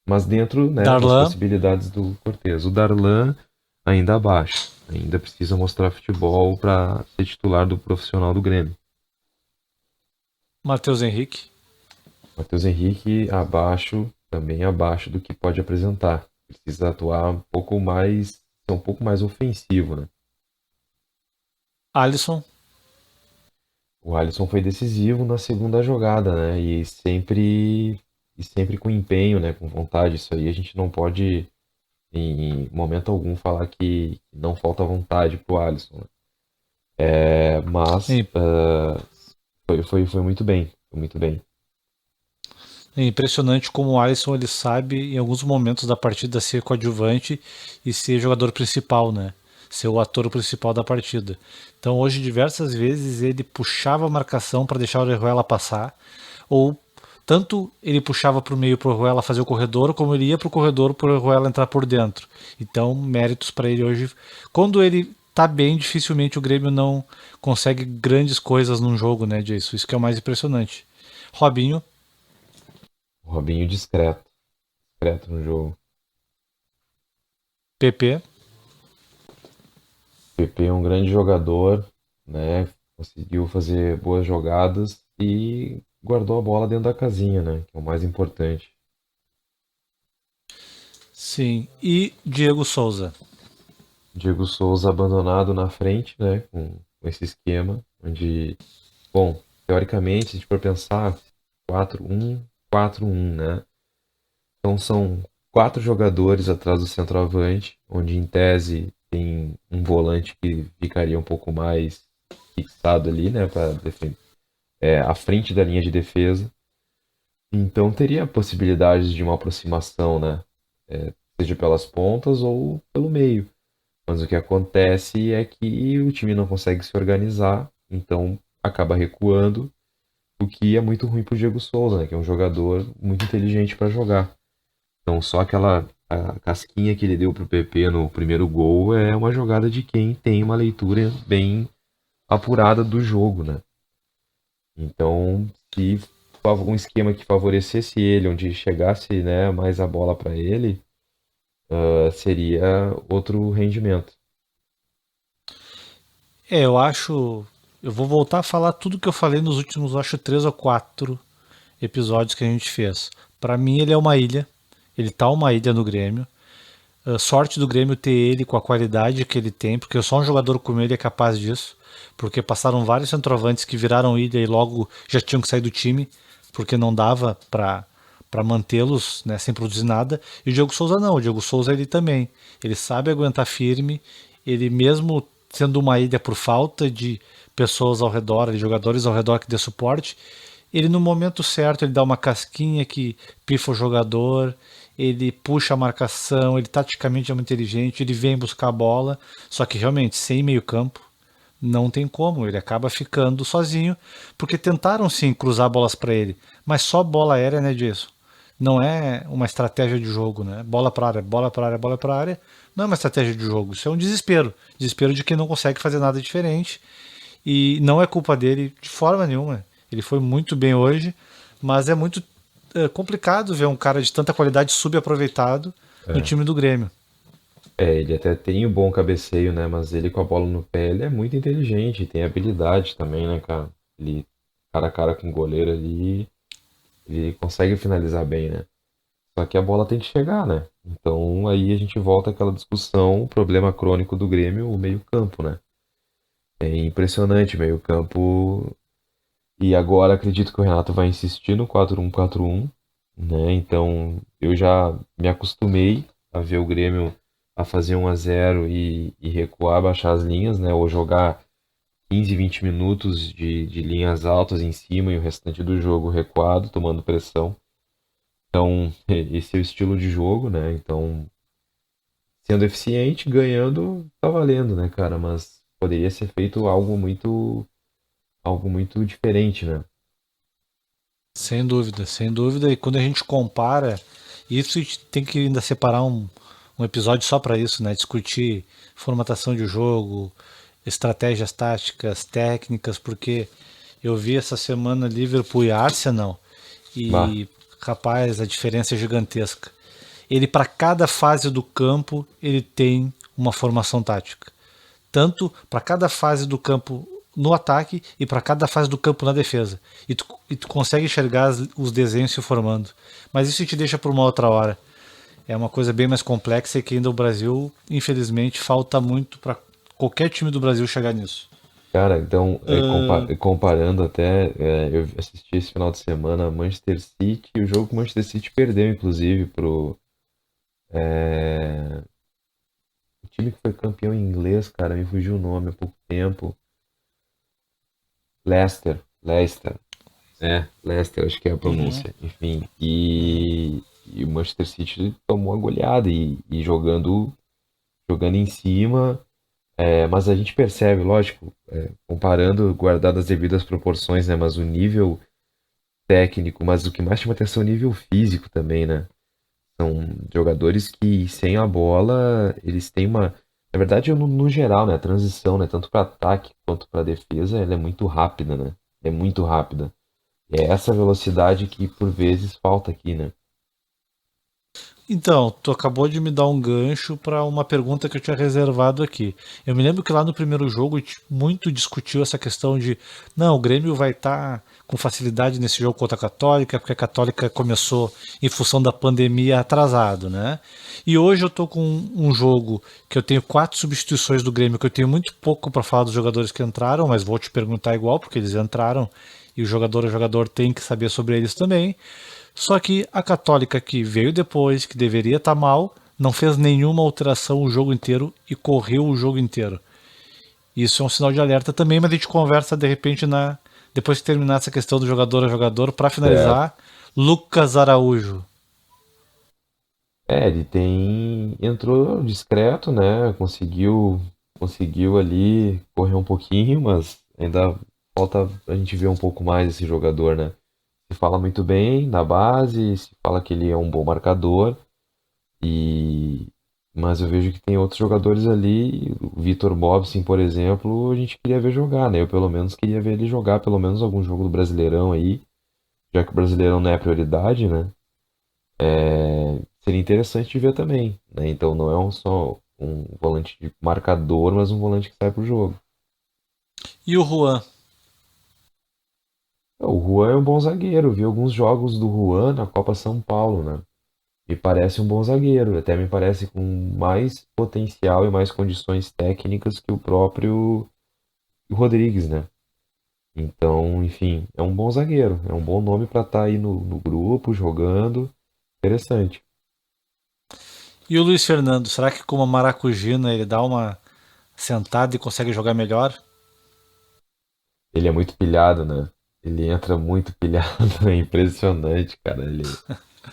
Mas dentro, né, das Darlan, possibilidades do Cortez. O Darlan ainda abaixo. Ainda precisa mostrar futebol para ser titular do profissional do Grêmio. Matheus Henrique. Matheus Henrique abaixo, também abaixo do que pode apresentar. Precisa atuar um pouco mais, ser um pouco mais ofensivo, né? Alisson. O Alisson foi decisivo na segunda jogada, né? E sempre com empenho, né? Com vontade. Isso aí a gente não pode, em momento algum, falar que não falta vontade pro Alisson, né? Mas É foi muito bem. Foi muito bem. é impressionante como o Alisson ele sabe em alguns momentos da partida ser coadjuvante e ser jogador principal, né? Ser o ator principal da partida. Então hoje diversas vezes ele puxava a marcação para deixar o Orejuela passar, ou tanto ele puxava para o meio para o Orejuela fazer o corredor, como ele ia para o corredor para o Orejuela entrar por dentro. Então méritos para ele hoje. Quando ele tá bem, dificilmente o Grêmio não consegue grandes coisas num jogo, né, disso. Isso que é o mais impressionante. Robinho. O Robinho discreto, discreto no jogo. PP. O PP é um grande jogador, né? Conseguiu fazer boas jogadas e guardou a bola dentro da casinha, né? Que é o mais importante. Sim. E Diego Souza. Diego Souza abandonado na frente, né? Com esse esquema, onde, bom, teoricamente, se a gente for pensar, 4-1-4-1, né? Então são quatro jogadores atrás do centroavante, onde em tese tem um volante que ficaria um pouco mais fixado ali, né? Para defender, à frente da linha de defesa. Então teria possibilidades de uma aproximação, né? Seja pelas pontas ou pelo meio. Mas o que acontece é que o time não consegue se organizar, então acaba recuando, o que é muito ruim para o Diego Souza, né? Que é um jogador muito inteligente para jogar. Então só aquela a casquinha que ele deu pro PP no primeiro gol é uma jogada de quem tem uma leitura bem apurada do jogo, né? Então, se um esquema que favorecesse ele, onde chegasse, né, mais a bola para ele, seria outro rendimento. Eu acho. Eu vou voltar a falar tudo que eu falei nos últimos, acho, 3 ou 4 episódios que a gente fez. Pra mim, ele é uma ilha. Ele tá uma ilha no Grêmio. Sorte do Grêmio ter ele com a qualidade que ele tem, porque só um jogador como ele é capaz disso. Porque passaram vários centroavantes que viraram ilha e logo já tinham que sair do time, porque não dava para mantê-los, né, sem produzir nada. E o Diego Souza não, o Diego Souza ele também. Ele sabe aguentar firme, ele mesmo sendo uma ilha por falta de pessoas ao redor, de jogadores ao redor que dê suporte, ele no momento certo ele dá uma casquinha que pifa o jogador, ele puxa a marcação, ele taticamente é muito inteligente, ele vem buscar a bola, só que realmente sem meio campo não tem como, ele acaba ficando sozinho, porque tentaram sim cruzar bolas para ele, mas só bola aérea, né, disso. Não é uma estratégia de jogo, né? Bola para área, bola para área, bola para área. Não é uma estratégia de jogo, isso é um desespero. Desespero de quem não consegue fazer nada diferente. E não é culpa dele de forma nenhuma. Ele foi muito bem hoje, mas é muito complicado ver um cara de tanta qualidade subaproveitado no É. time do Grêmio. Ele até tem um bom cabeceio, né? Mas ele com a bola no pé, ele é muito inteligente, tem habilidade também, né, cara? Ele, cara a cara com o goleiro ali, ele consegue finalizar bem, né? Só que a bola tem que chegar, né? Então aí a gente volta àquela discussão, o problema crônico do Grêmio, o meio-campo, né? É impressionante o meio-campo. E agora acredito que o Renato vai insistir no 4-1-4-1, né? Então eu já me acostumei a ver o Grêmio a fazer 1-0 e recuar, baixar as linhas, né? Ou jogar 15, 20 minutos de linhas altas em cima e o restante do jogo recuado, tomando pressão. Então, esse é o estilo de jogo, né? Então, sendo eficiente, ganhando, tá valendo, né, cara? Mas poderia ser feito algo muito diferente, né? Sem dúvida, sem dúvida. E quando a gente compara, isso a gente tem que ainda separar um episódio só para isso, né? Discutir formatação de jogo, estratégias táticas, técnicas, porque eu vi essa semana Liverpool e Arsenal Bah, E, rapaz, a diferença é gigantesca. Ele, para cada fase do campo, ele tem uma formação tática. Tanto para cada fase do campo no ataque e para cada fase do campo na defesa. E tu consegue enxergar os desenhos se formando. Mas isso te deixa por uma outra hora. É uma coisa bem mais complexa e que ainda o Brasil, infelizmente, falta muito para qualquer time do Brasil chegar nisso. cara, então, comparando até, eu assisti esse final de semana Manchester City, e o jogo que o Manchester City perdeu, inclusive, pro o time que foi campeão inglês, cara, me fugiu o nome há pouco tempo. Leicester, Leicester, acho que é a Uhum. pronúncia, enfim, e o Manchester City tomou a goleada e jogando em cima, mas a gente percebe, lógico, comparando, guardado as devidas proporções, né, mas o nível técnico, mas o que mais chama atenção é o nível físico também, né? São jogadores que sem a bola, eles têm uma. Na verdade, no geral, né? A transição, né? Tanto para ataque quanto para defesa, ela é muito rápida, né? É muito rápida. E é essa velocidade que por vezes falta aqui, né? Então, tu acabou de me dar um gancho para uma pergunta que eu tinha reservado aqui. Eu me lembro que lá no primeiro jogo a gente muito discutiu essa questão de não, o Grêmio vai estar com facilidade nesse jogo contra a Católica, porque a Católica começou em função da pandemia atrasado, né? E hoje eu tô com um jogo que eu tenho 4 substituições do Grêmio, que eu tenho muito pouco para falar dos jogadores que entraram, mas vou te perguntar igual, porque eles entraram e o jogador tem que saber sobre eles também. Só que a Católica que veio depois, que deveria estar mal, não fez nenhuma alteração o jogo inteiro e correu o jogo inteiro. Isso é um sinal de alerta também, mas a gente conversa de repente depois que terminar essa questão do jogador a jogador. Para Certo. finalizar, Lucas Araújo. Ele tem. Entrou discreto, né? Conseguiu ali correr um pouquinho, mas ainda falta a gente ver um pouco mais esse jogador, né? Se fala muito bem na base, se fala que ele é um bom marcador, e mas eu vejo que tem outros jogadores ali, o Vitor Bobson, por exemplo, a gente queria ver jogar, né? Eu pelo menos queria ver ele jogar pelo menos algum jogo do Brasileirão aí, já que o Brasileirão não é a prioridade, né? Seria interessante de ver também, né? Então não é só um volante de marcador, mas um volante que sai pro jogo. E o Juan? O Juan é um bom zagueiro, vi alguns jogos do Juan na Copa São Paulo, né? Me parece um bom zagueiro, até me parece com mais potencial e mais condições técnicas que o próprio Rodrigues, né? Então, enfim, é um bom zagueiro, é um bom nome para estar aí no grupo, jogando. Interessante. E o Luiz Fernando? Será que com uma maracujina ele dá uma sentada e consegue jogar melhor? Ele é muito pilhado, né? Ele entra muito pilhado, é impressionante, cara.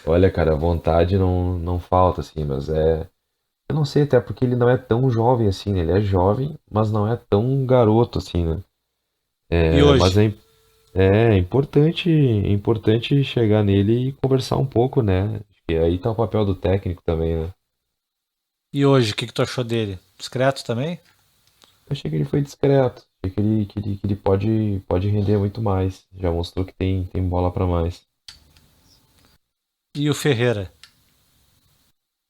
Olha, cara, a vontade não falta, assim, mas é. Eu não sei até porque ele não é tão jovem assim, né? Ele é jovem, mas não é tão garoto assim, né? E É, mas hoje? é importante chegar nele e conversar um pouco, né? Acho que aí tá o papel do técnico também, né? E hoje, o que tu achou dele? Discreto também? Eu achei que ele foi discreto, achei que ele pode render muito mais. Já mostrou que tem bola pra mais. E o Ferreira?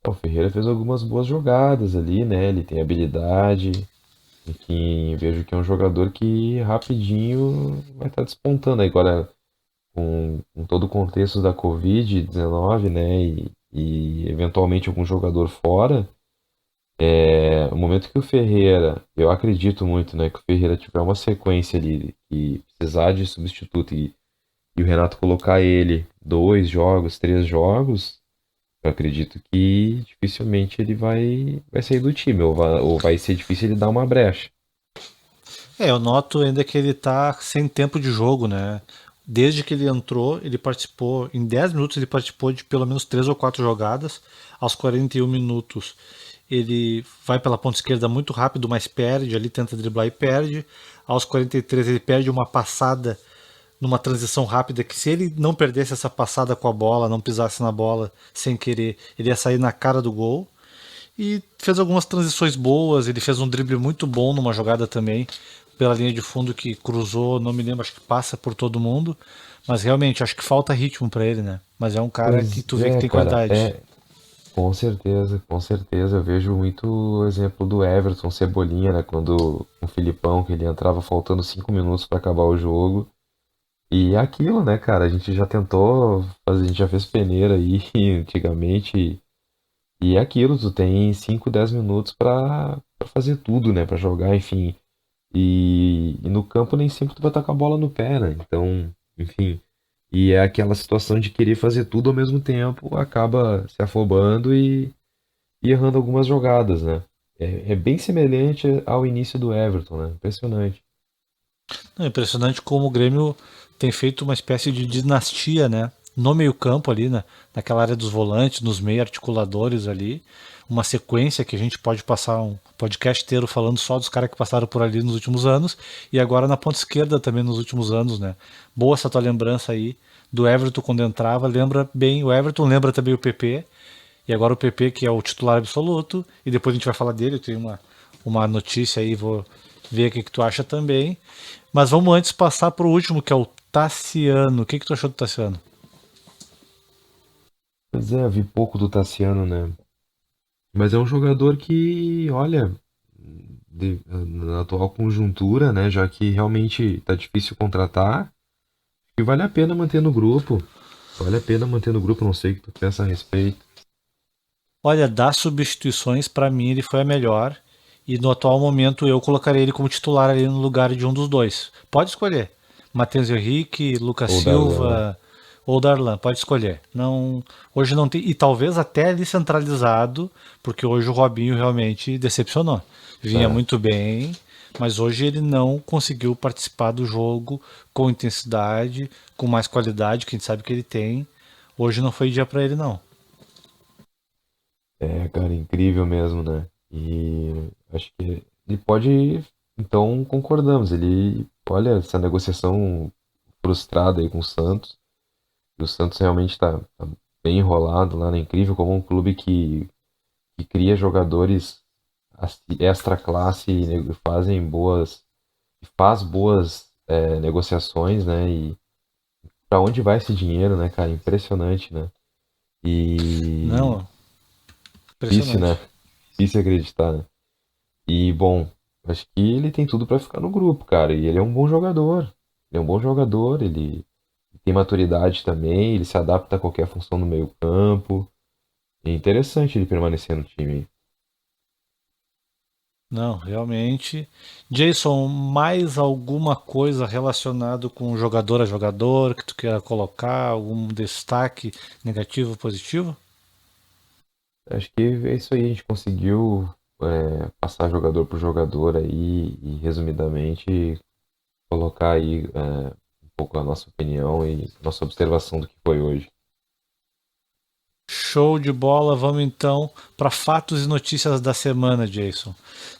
O Ferreira fez algumas boas jogadas ali, né? Ele tem habilidade, e que vejo que é um jogador que rapidinho vai estar despontando. Agora, com todo o contexto da Covid-19, né? E eventualmente algum jogador fora, o momento que o Ferreira, eu acredito muito, né? Que o Ferreira tiver uma sequência ali e precisar de substituto e o Renato colocar ele 2 jogos, 3 jogos. Eu acredito que dificilmente ele vai sair do time, ou vai ser difícil ele dar uma brecha. Eu noto ainda que ele tá sem tempo de jogo, né? Desde que ele entrou, ele participou, em 10 minutos ele participou de pelo menos 3 ou 4 jogadas. Aos 41 minutos ele vai pela ponta esquerda muito rápido, mas perde, ali tenta driblar e perde. Aos 43 ele perde uma passada numa transição rápida que se ele não perdesse essa passada com a bola, não pisasse na bola sem querer, ele ia sair na cara do gol. e fez algumas transições boas. Ele fez um drible muito bom numa jogada também, pela linha de fundo que cruzou, não me lembro, acho que passa por todo mundo. Mas realmente, acho que falta ritmo pra ele, né? Mas é um cara que Pois tu vê que é, tem cara, qualidade. com certeza, com certeza. Eu vejo muito o exemplo do Everton Cebolinha, né? Quando o Filipão, que ele entrava faltando 5 minutos para acabar o jogo. E é aquilo, né, cara? A gente já tentou fazer, a gente já fez peneira aí antigamente. E é aquilo, tu tem 5 10 minutos pra fazer tudo, né? Pra jogar, enfim. E no campo nem sempre tu vai estar com a bola no pé, né? Então, enfim. E é aquela situação de querer fazer tudo ao mesmo tempo, acaba se afobando e errando algumas jogadas, né? É bem semelhante ao início do Everton, né? Impressionante. É impressionante como o Grêmio tem feito uma espécie de dinastia, né? No meio-campo ali, né? Naquela área dos volantes, nos meio articuladores ali. Uma sequência que a gente pode passar um podcast inteiro falando só dos caras que passaram por ali nos últimos anos. E agora na ponta esquerda também nos últimos anos, né? Boa essa tua lembrança aí do Everton quando entrava. Lembra bem o Everton, lembra também o PP. E agora o PP, que é o titular absoluto. E depois a gente vai falar dele. Eu tenho uma notícia aí, vou ver o que tu acha também. Mas vamos antes passar pro último, que é o Tassiano. O que tu achou do Tassiano? Pois é, eu vi pouco do Tassiano, né? Mas é um jogador que, olha, na atual conjuntura, né? Já que realmente tá difícil contratar, e vale a pena manter no grupo. Vale a pena manter no grupo, não sei o que tu pensa a respeito. Olha, das substituições, pra mim ele foi a melhor. E no atual momento eu colocaria ele como titular ali no lugar de um dos dois. Pode escolher. Matheus Henrique, Lucas Ou Darlan. Silva ou Darlan, pode escolher. Não, hoje não tem. E talvez até ali centralizado, porque hoje o Robinho realmente decepcionou. Vinha É, muito bem, mas hoje ele não conseguiu participar do jogo com intensidade, com mais qualidade, que a gente sabe que ele tem. Hoje não foi dia pra ele, não. cara, incrível mesmo, né? E acho que ele pode. Então concordamos. Ele, olha, essa negociação frustrada aí com o Santos. E o Santos realmente tá bem enrolado lá, né? Incrível como um clube que cria jogadores extra classe e fazem boas. Faz boas negociações, né? E para onde vai esse dinheiro, né, cara? Impressionante, né? E Não, difícil, né? impressionante. Difícil acreditar, né? E, bom, acho que ele tem tudo pra ficar no grupo, cara. E ele é um bom jogador. Ele é um bom jogador, ele tem maturidade também, ele se adapta a qualquer função no meio-campo. É interessante ele permanecer no time. Não, realmente. Jason, mais alguma coisa relacionado com jogador a jogador que tu queira colocar? Algum destaque negativo ou positivo? Acho que é isso aí, a gente conseguiu passar jogador por jogador aí e, resumidamente, colocar aí um pouco a nossa opinião e nossa observação do que foi hoje. Show de bola, vamos então para fatos e notícias da semana, Jason.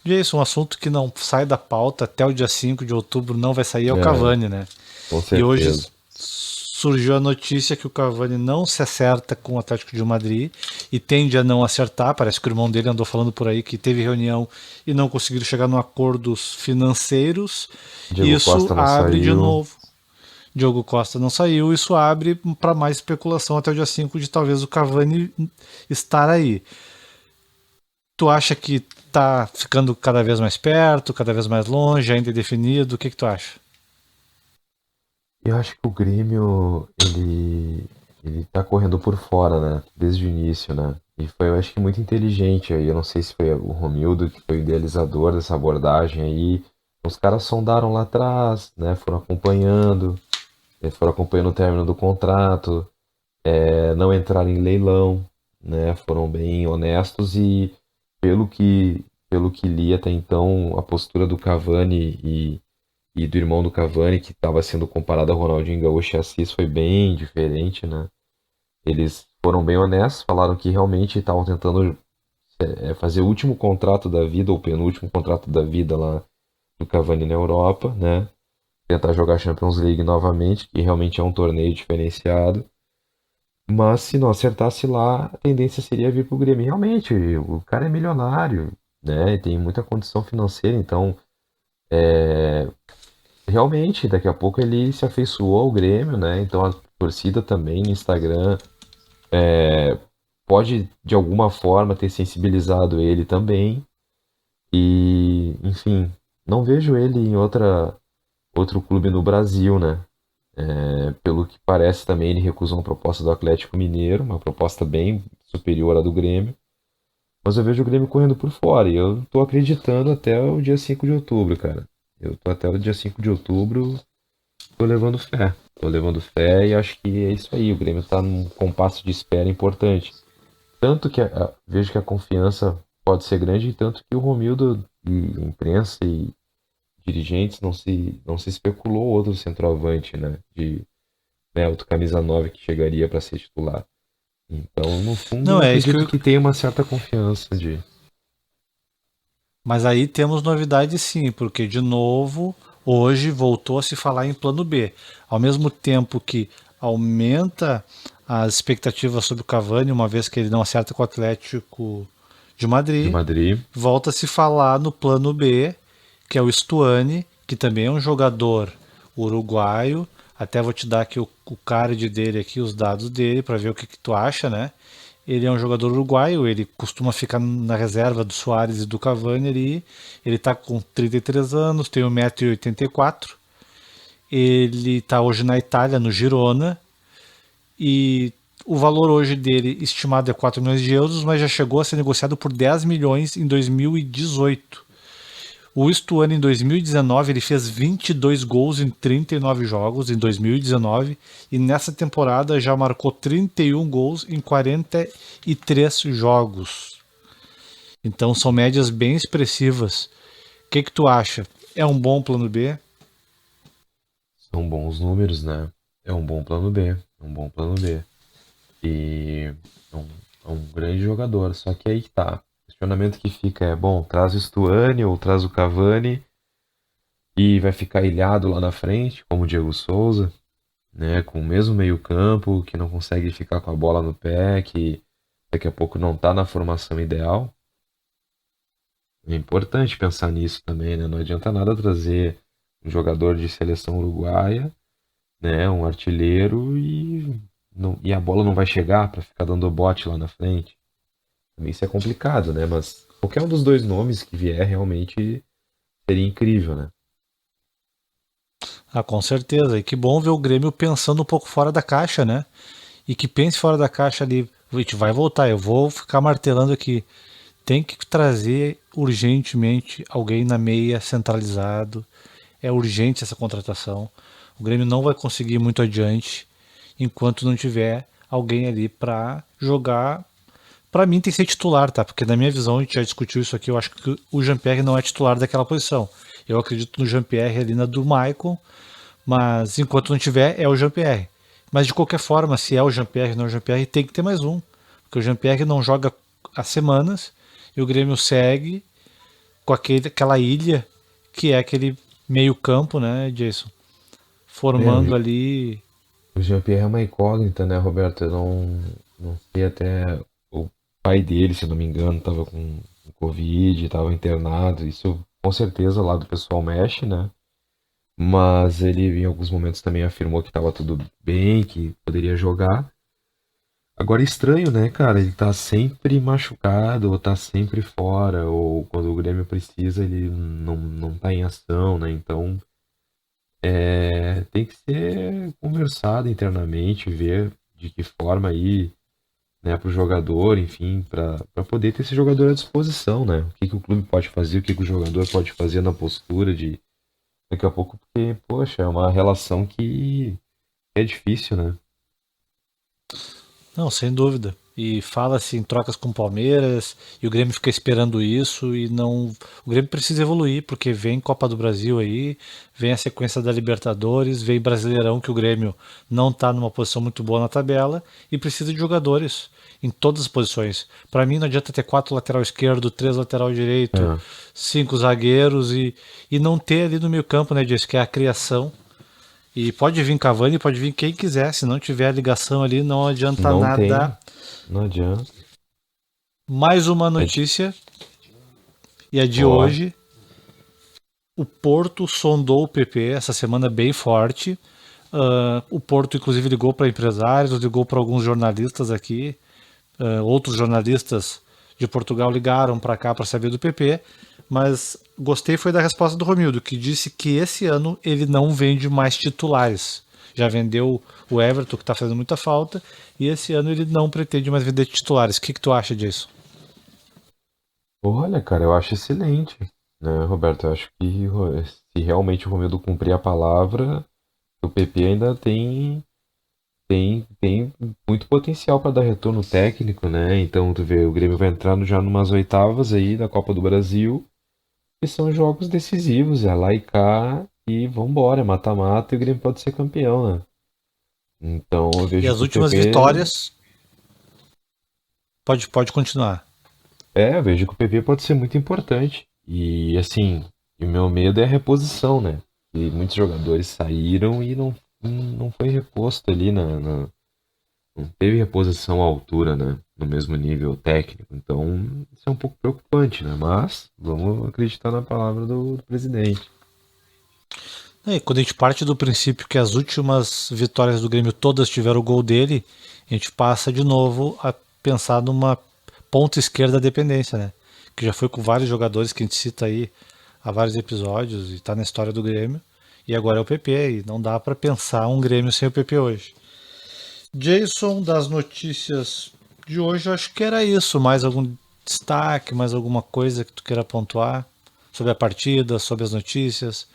Jason, um assunto que não sai da pauta até o dia 5 de outubro não vai sair é o É, Cavani, né? com E hoje certeza. surgiu a notícia que o Cavani não se acerta com o Atlético de Madrid e tende a não acertar. Parece que o irmão dele andou falando por aí que teve reunião e não conseguiram chegar em acordos financeiros. Diego Isso Costa não abre de saiu. novo. Diogo Costa não saiu, isso abre para mais especulação até o dia 5 de talvez o Cavani estar aí. Tu acha que tá ficando cada vez mais perto, cada vez mais longe, ainda indefinido? O que tu acha? Eu acho que o Grêmio, ele tá correndo por fora, né? Desde o início, né? E foi, eu acho que muito inteligente aí. Eu não sei se foi o Romildo que foi o idealizador dessa abordagem aí. Os caras sondaram lá atrás, né? Foram acompanhando o término do contrato, não entraram em leilão, né? Foram bem honestos e pelo que li até então, a postura do Cavani e do irmão do Cavani, que estava sendo comparado ao Ronaldinho Gaúcho e Assis, foi bem diferente, né? Eles foram bem honestos, falaram que realmente estavam tentando fazer o último contrato da vida, ou penúltimo contrato da vida lá do Cavani na Europa, né? Tentar jogar Champions League novamente, que realmente é um torneio diferenciado. Mas se não acertasse lá, a tendência seria vir pro Grêmio. Realmente, o cara é milionário, né? Tem muita condição financeira, então realmente daqui a pouco ele se afeiçoou ao Grêmio, né? Então a torcida também no Instagram pode de alguma forma ter sensibilizado ele também. E, enfim, não vejo ele em outro clube no Brasil, né? Pelo que parece também ele recusou uma proposta do Atlético Mineiro, uma proposta bem superior à do Grêmio. Mas eu vejo o Grêmio correndo por fora e eu tô acreditando até o dia 5 de outubro, cara. Eu tô até o dia 5 de outubro, tô levando fé. Tô levando fé e acho que é isso aí. O Grêmio tá num compasso de espera importante. Tanto que vejo que a confiança pode ser grande, tanto que o Romildo e imprensa e dirigentes não se especulou outro centroavante, né? Né, outro camisa 9 que chegaria para ser titular. Então, no fundo, Não, eu é isso que acredito eu... que tem uma certa confiança de. Mas aí temos novidade sim, porque de novo, hoje voltou a se falar em plano B. Ao mesmo tempo que aumenta as expectativas sobre o Cavani, uma vez que ele não acerta com o Atlético de De Madrid, Madrid. volta a se falar no plano B, que é o Stuani, que também é um jogador uruguaio. Até vou te dar aqui o card dele aqui, os dados dele, para ver o que tu acha, né? Ele é um jogador uruguaio, ele costuma ficar na reserva do Soares e do Cavani ali. Ele tá com 33 anos, tem 1,84 m. Ele tá hoje na Itália, no Girona, e o valor hoje dele estimado é 4 milhões de euros, mas já chegou a ser negociado por 10 milhões em 2018. O Stuani em 2019 ele fez 22 gols em 39 jogos em 2019 e nessa temporada já marcou 31 gols em 43 jogos. Então são médias bem expressivas. O que tu acha? É um bom plano B? São bons números, né? É um bom plano B. É um bom plano B. E é um grande jogador. Só que aí que tá. O questionamento que fica é, bom, traz o Stuani ou traz o Cavani e vai ficar ilhado lá na frente, como o Diego Souza, né? Com o mesmo meio-campo, que não consegue ficar com a bola no pé, que daqui a pouco não tá na formação ideal. É importante pensar nisso também, né? Não adianta nada trazer um jogador de seleção uruguaia, né? Um artilheiro e a bola não vai chegar para ficar dando bote lá na frente. Também isso é complicado, né? Mas qualquer um dos dois nomes que vier realmente seria incrível, né? Ah, com certeza. E que bom ver o Grêmio pensando um pouco fora da caixa, né? E que pense fora da caixa ali. A gente vai voltar. Eu vou ficar martelando aqui. Tem que trazer urgentemente alguém na meia centralizado. É urgente essa contratação. O Grêmio não vai conseguir ir muito adiante enquanto não tiver alguém ali para jogar. Para mim tem que ser titular, tá? Porque na minha visão, a gente já discutiu isso aqui, eu acho que o Jean-Pierre não é titular daquela posição. Eu acredito no Jean-Pierre ali na do Maicon, mas enquanto não tiver, é o Jean-Pierre. Mas de qualquer forma, se é o Jean-Pierre ou não é o Jean-Pierre, tem que ter mais um. Porque o Jean-Pierre não joga há semanas e o Grêmio segue com aquela ilha que é aquele meio campo, né, Jason? É, Formando ali. o Jean-Pierre é uma incógnita, né, Roberto? Eu não sei até. O pai dele, se eu não me engano, estava com Covid, estava internado. Isso com certeza lá do pessoal mexe, né? Mas ele em alguns momentos também afirmou que estava tudo bem, que poderia jogar. Agora é estranho, né, cara? Ele tá sempre machucado, ou tá sempre fora, ou quando o Grêmio precisa, ele não tá em ação, né? Então tem que ser conversado internamente, ver de que forma aí, né, pro jogador, enfim, para poder ter esse jogador à disposição, né? O que que o clube pode fazer, o que que o jogador pode fazer na postura de daqui a pouco, porque, poxa, é uma relação que é difícil, né? Não, sem dúvida. E fala-se em trocas com o Palmeiras, e o Grêmio fica esperando isso, e não. O Grêmio precisa evoluir, porque vem Copa do Brasil aí, vem a sequência da Libertadores, vem Brasileirão, que o Grêmio não está numa posição muito boa na tabela, e precisa de jogadores em todas as posições. Para mim não adianta ter 4 lateral esquerdo, 3 lateral direito, É. 5 zagueiros e não ter ali no meio campo, né, Disso, que é a criação. E pode vir Cavani, pode vir quem quiser. Se não tiver a ligação ali, não adianta Não nada. tem, não adianta. Mais uma É de- notícia, e a de Ó, hoje. O Porto sondou o PP essa semana bem forte. O Porto, inclusive, ligou para empresários, ligou para alguns jornalistas aqui. Outros jornalistas de Portugal ligaram para cá para saber do PP. Mas gostei foi da resposta do Romildo, que disse que esse ano ele não vende mais titulares. Já vendeu o Everton, que está fazendo muita falta, e esse ano ele não pretende mais vender titulares. O que tu acha disso? olha, cara, eu acho excelente, né, Roberto? Eu acho que se realmente o Romildo cumprir a palavra, o PP ainda tem muito potencial para dar retorno técnico, né? Então, tu vê, o Grêmio vai entrar já numas oitavas aí da Copa do Brasil, que são jogos decisivos, é lá e cá, e vambora, é mata-mata, e o Grêmio pode ser campeão, né? Então, eu E vejo as que o últimas PP, vitórias. Pode continuar. eu vejo que o PP pode ser muito importante. E, assim, o meu medo é a reposição, né? E muitos jogadores saíram e não foi reposto ali não teve reposição à altura, né? No mesmo nível técnico. Então, isso é um pouco preocupante, né? Mas vamos acreditar na palavra do presidente. Quando a gente parte do princípio que as últimas vitórias do Grêmio todas tiveram o gol dele, a gente passa de novo a pensar numa ponta esquerda dependência, né? Que já foi com vários jogadores que a gente cita aí há vários episódios e tá na história do Grêmio. E agora é o PP, e não dá para pensar um Grêmio sem o PP hoje. Jason, das notícias de hoje, acho que era isso. Mais algum destaque, mais alguma coisa que tu queira pontuar sobre a partida, sobre as notícias?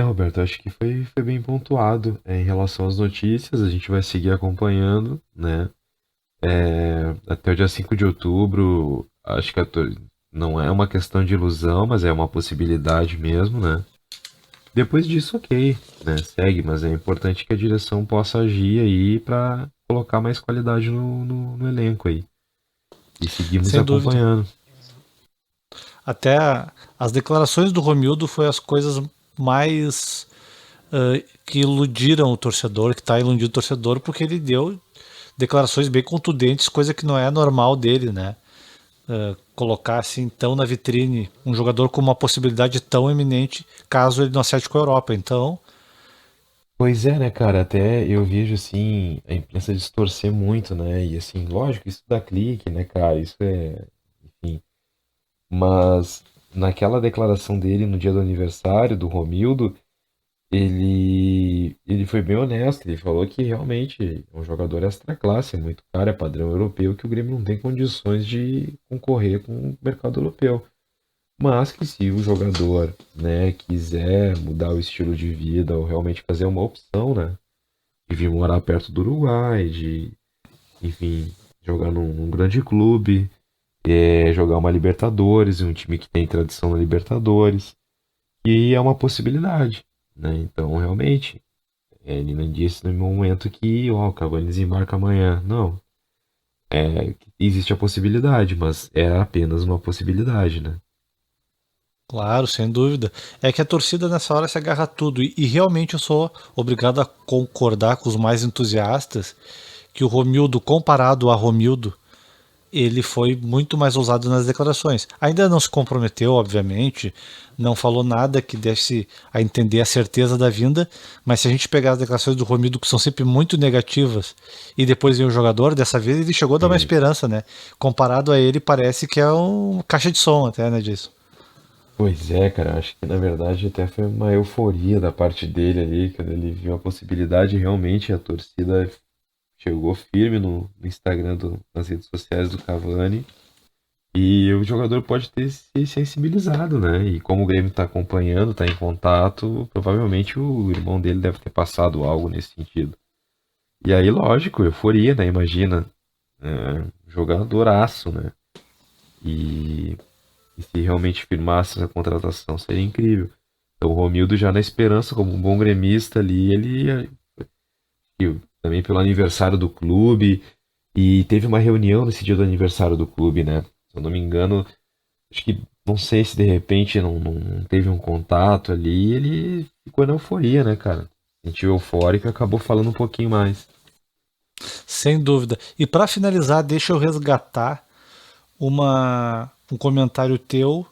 Roberto, acho que foi bem pontuado. Em relação às notícias, a gente vai seguir acompanhando, né? Até o dia 5 de outubro, acho que não é uma questão de ilusão, mas é uma possibilidade mesmo, né? Depois disso, ok, né? Segue, mas é importante que a direção possa agir aí para colocar mais qualidade no elenco aí. E seguimos Sem dúvida. acompanhando. Até as declarações do Romildo foi as coisas mais que iludiram o torcedor, que está iludindo o torcedor, porque ele deu declarações bem contundentes, coisa que não é normal dele, né? Colocar assim tão na vitrine um jogador com uma possibilidade tão eminente caso ele não acerte com a Europa. Então, Pois é, né, cara? Até eu vejo assim a imprensa distorcer muito, né? E assim, lógico, isso dá clique, né, cara? Isso é, enfim. Mas naquela declaração dele no dia do aniversário do Romildo, ele foi bem honesto. Ele falou que realmente é um jogador extra classe, é muito caro, é padrão europeu, que o Grêmio não tem condições de concorrer com o mercado europeu. Mas que se o jogador, né, quiser mudar o estilo de vida ou realmente fazer uma opção, né, de vir morar perto do Uruguai, de, enfim, jogar num grande clube, jogar uma Libertadores, um time que tem tradição na Libertadores, e é uma possibilidade, né? Então, realmente, ele não disse no momento que, ó, o Cavani desembarca amanhã. Não, existe a possibilidade, mas é apenas uma possibilidade, né? claro, sem dúvida. É que a torcida nessa hora se agarra a tudo. E realmente eu sou obrigado a concordar com os mais entusiastas que o Romildo, comparado a Romildo, ele foi muito mais ousado nas declarações. Ainda não se comprometeu, obviamente, não falou nada que desse a entender a certeza da vinda, mas se a gente pegar as declarações do Romildo, que são sempre muito negativas, e depois vem o jogador, dessa vez ele chegou a dar uma Sim. esperança, né? Comparado a ele, parece que é uma caixa de som até, né, disso. Pois é, cara, acho que na verdade até foi uma euforia da parte dele ali, quando ele viu a possibilidade, realmente a torcida chegou firme no Instagram, nas redes sociais do Cavani, e o jogador pode ter se sensibilizado, né? E como o Grêmio tá acompanhando, tá em contato, provavelmente o irmão dele deve ter passado algo nesse sentido. E aí, lógico, euforia, né? Imagina, jogadoraço, né? E, e se realmente firmasse essa contratação, seria incrível. Então, o Romildo já na esperança, como um bom gremista ali, e também pelo aniversário do clube, e teve uma reunião nesse dia do aniversário do clube, né? Se eu não me engano, acho que, não sei se de repente não teve um contato ali, ele ficou na euforia, né, cara? Sentiu eufórico e acabou falando um pouquinho mais. Sem dúvida. E para finalizar, deixa eu resgatar um comentário teu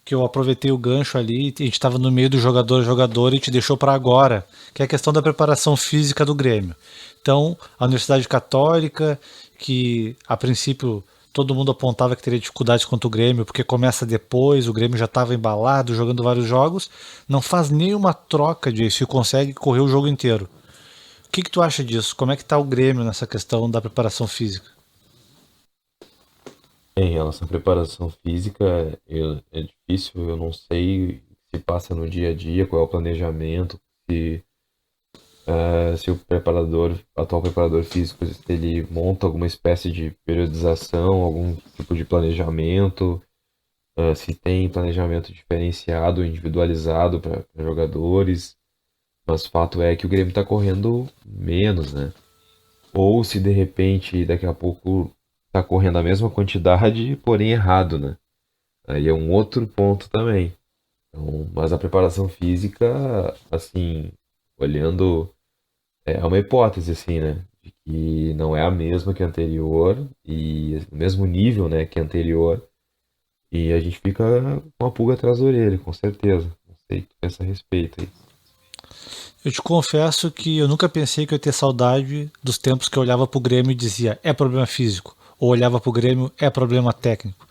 que eu aproveitei o gancho ali, a gente estava no meio do jogador e te deixou para agora, que é a questão da preparação física do Grêmio. Então, a Universidade Católica, que a princípio todo mundo apontava que teria dificuldades contra o Grêmio, porque começa depois, o Grêmio já estava embalado, jogando vários jogos, não faz nenhuma troca disso e consegue correr o jogo inteiro. O que tu acha disso? Como é que está o Grêmio nessa questão da preparação física? Em relação à preparação física, é difícil, eu não sei o que se passa no dia a dia, qual é o planejamento, se o atual preparador físico, se ele monta alguma espécie de periodização, algum tipo de planejamento, se tem planejamento diferenciado, individualizado para jogadores, mas o fato é que o Grêmio está correndo menos, né? Ou se de repente daqui a pouco está correndo a mesma quantidade, porém errado, né? Aí é um outro ponto também. Então, mas a preparação física, assim, olhando, é uma hipótese, assim, né? De que não é a mesma que a anterior e o mesmo nível, né, que a anterior. E a gente fica com a pulga atrás da orelha, com certeza. Não sei o que tu pensa a respeito aí. Eu te confesso que eu nunca pensei que eu ia ter saudade dos tempos que eu olhava pro Grêmio e dizia é problema físico, ou olhava pro Grêmio é problema técnico,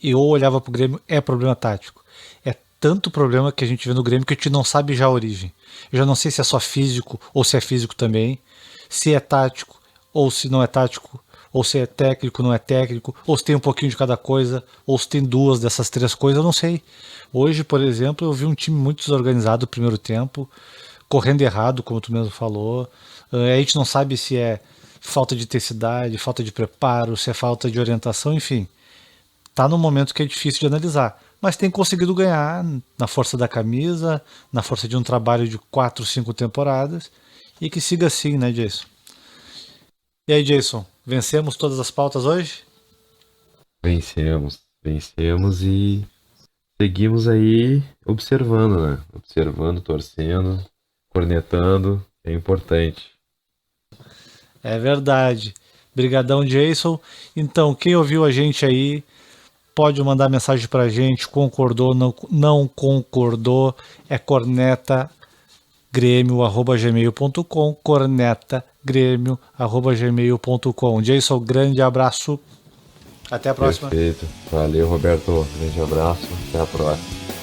e ou olhava pro Grêmio é problema tático. É tanto problema que a gente vê no Grêmio que a gente não sabe já a origem. Eu já não sei se é só físico ou se é físico também, se é tático ou se não é tático, ou se é técnico, não é técnico, ou se tem um pouquinho de cada coisa, ou se tem duas dessas três coisas, eu não sei. Hoje, por exemplo, eu vi um time muito desorganizado no primeiro tempo, correndo errado, como tu mesmo falou. A gente não sabe se é falta de intensidade, falta de preparo, se é falta de orientação, enfim. Tá num momento que é difícil de analisar. Mas tem conseguido ganhar na força da camisa, na força de um trabalho de 4, 5 temporadas. E que siga assim, né, Jason? E aí, Jason, vencemos todas as pautas hoje? Vencemos, vencemos e seguimos aí observando, né? Observando, torcendo, cornetando, é importante. É verdade. Brigadão, Jason. Então, quem ouviu a gente aí, pode mandar mensagem pra gente, concordou, não concordou, é cornetagrêmio@gmail.com, cornetagrêmio@gmail.com. Jason, grande abraço. Até a próxima. Perfeito. Valeu, Roberto. Grande abraço. Até a próxima.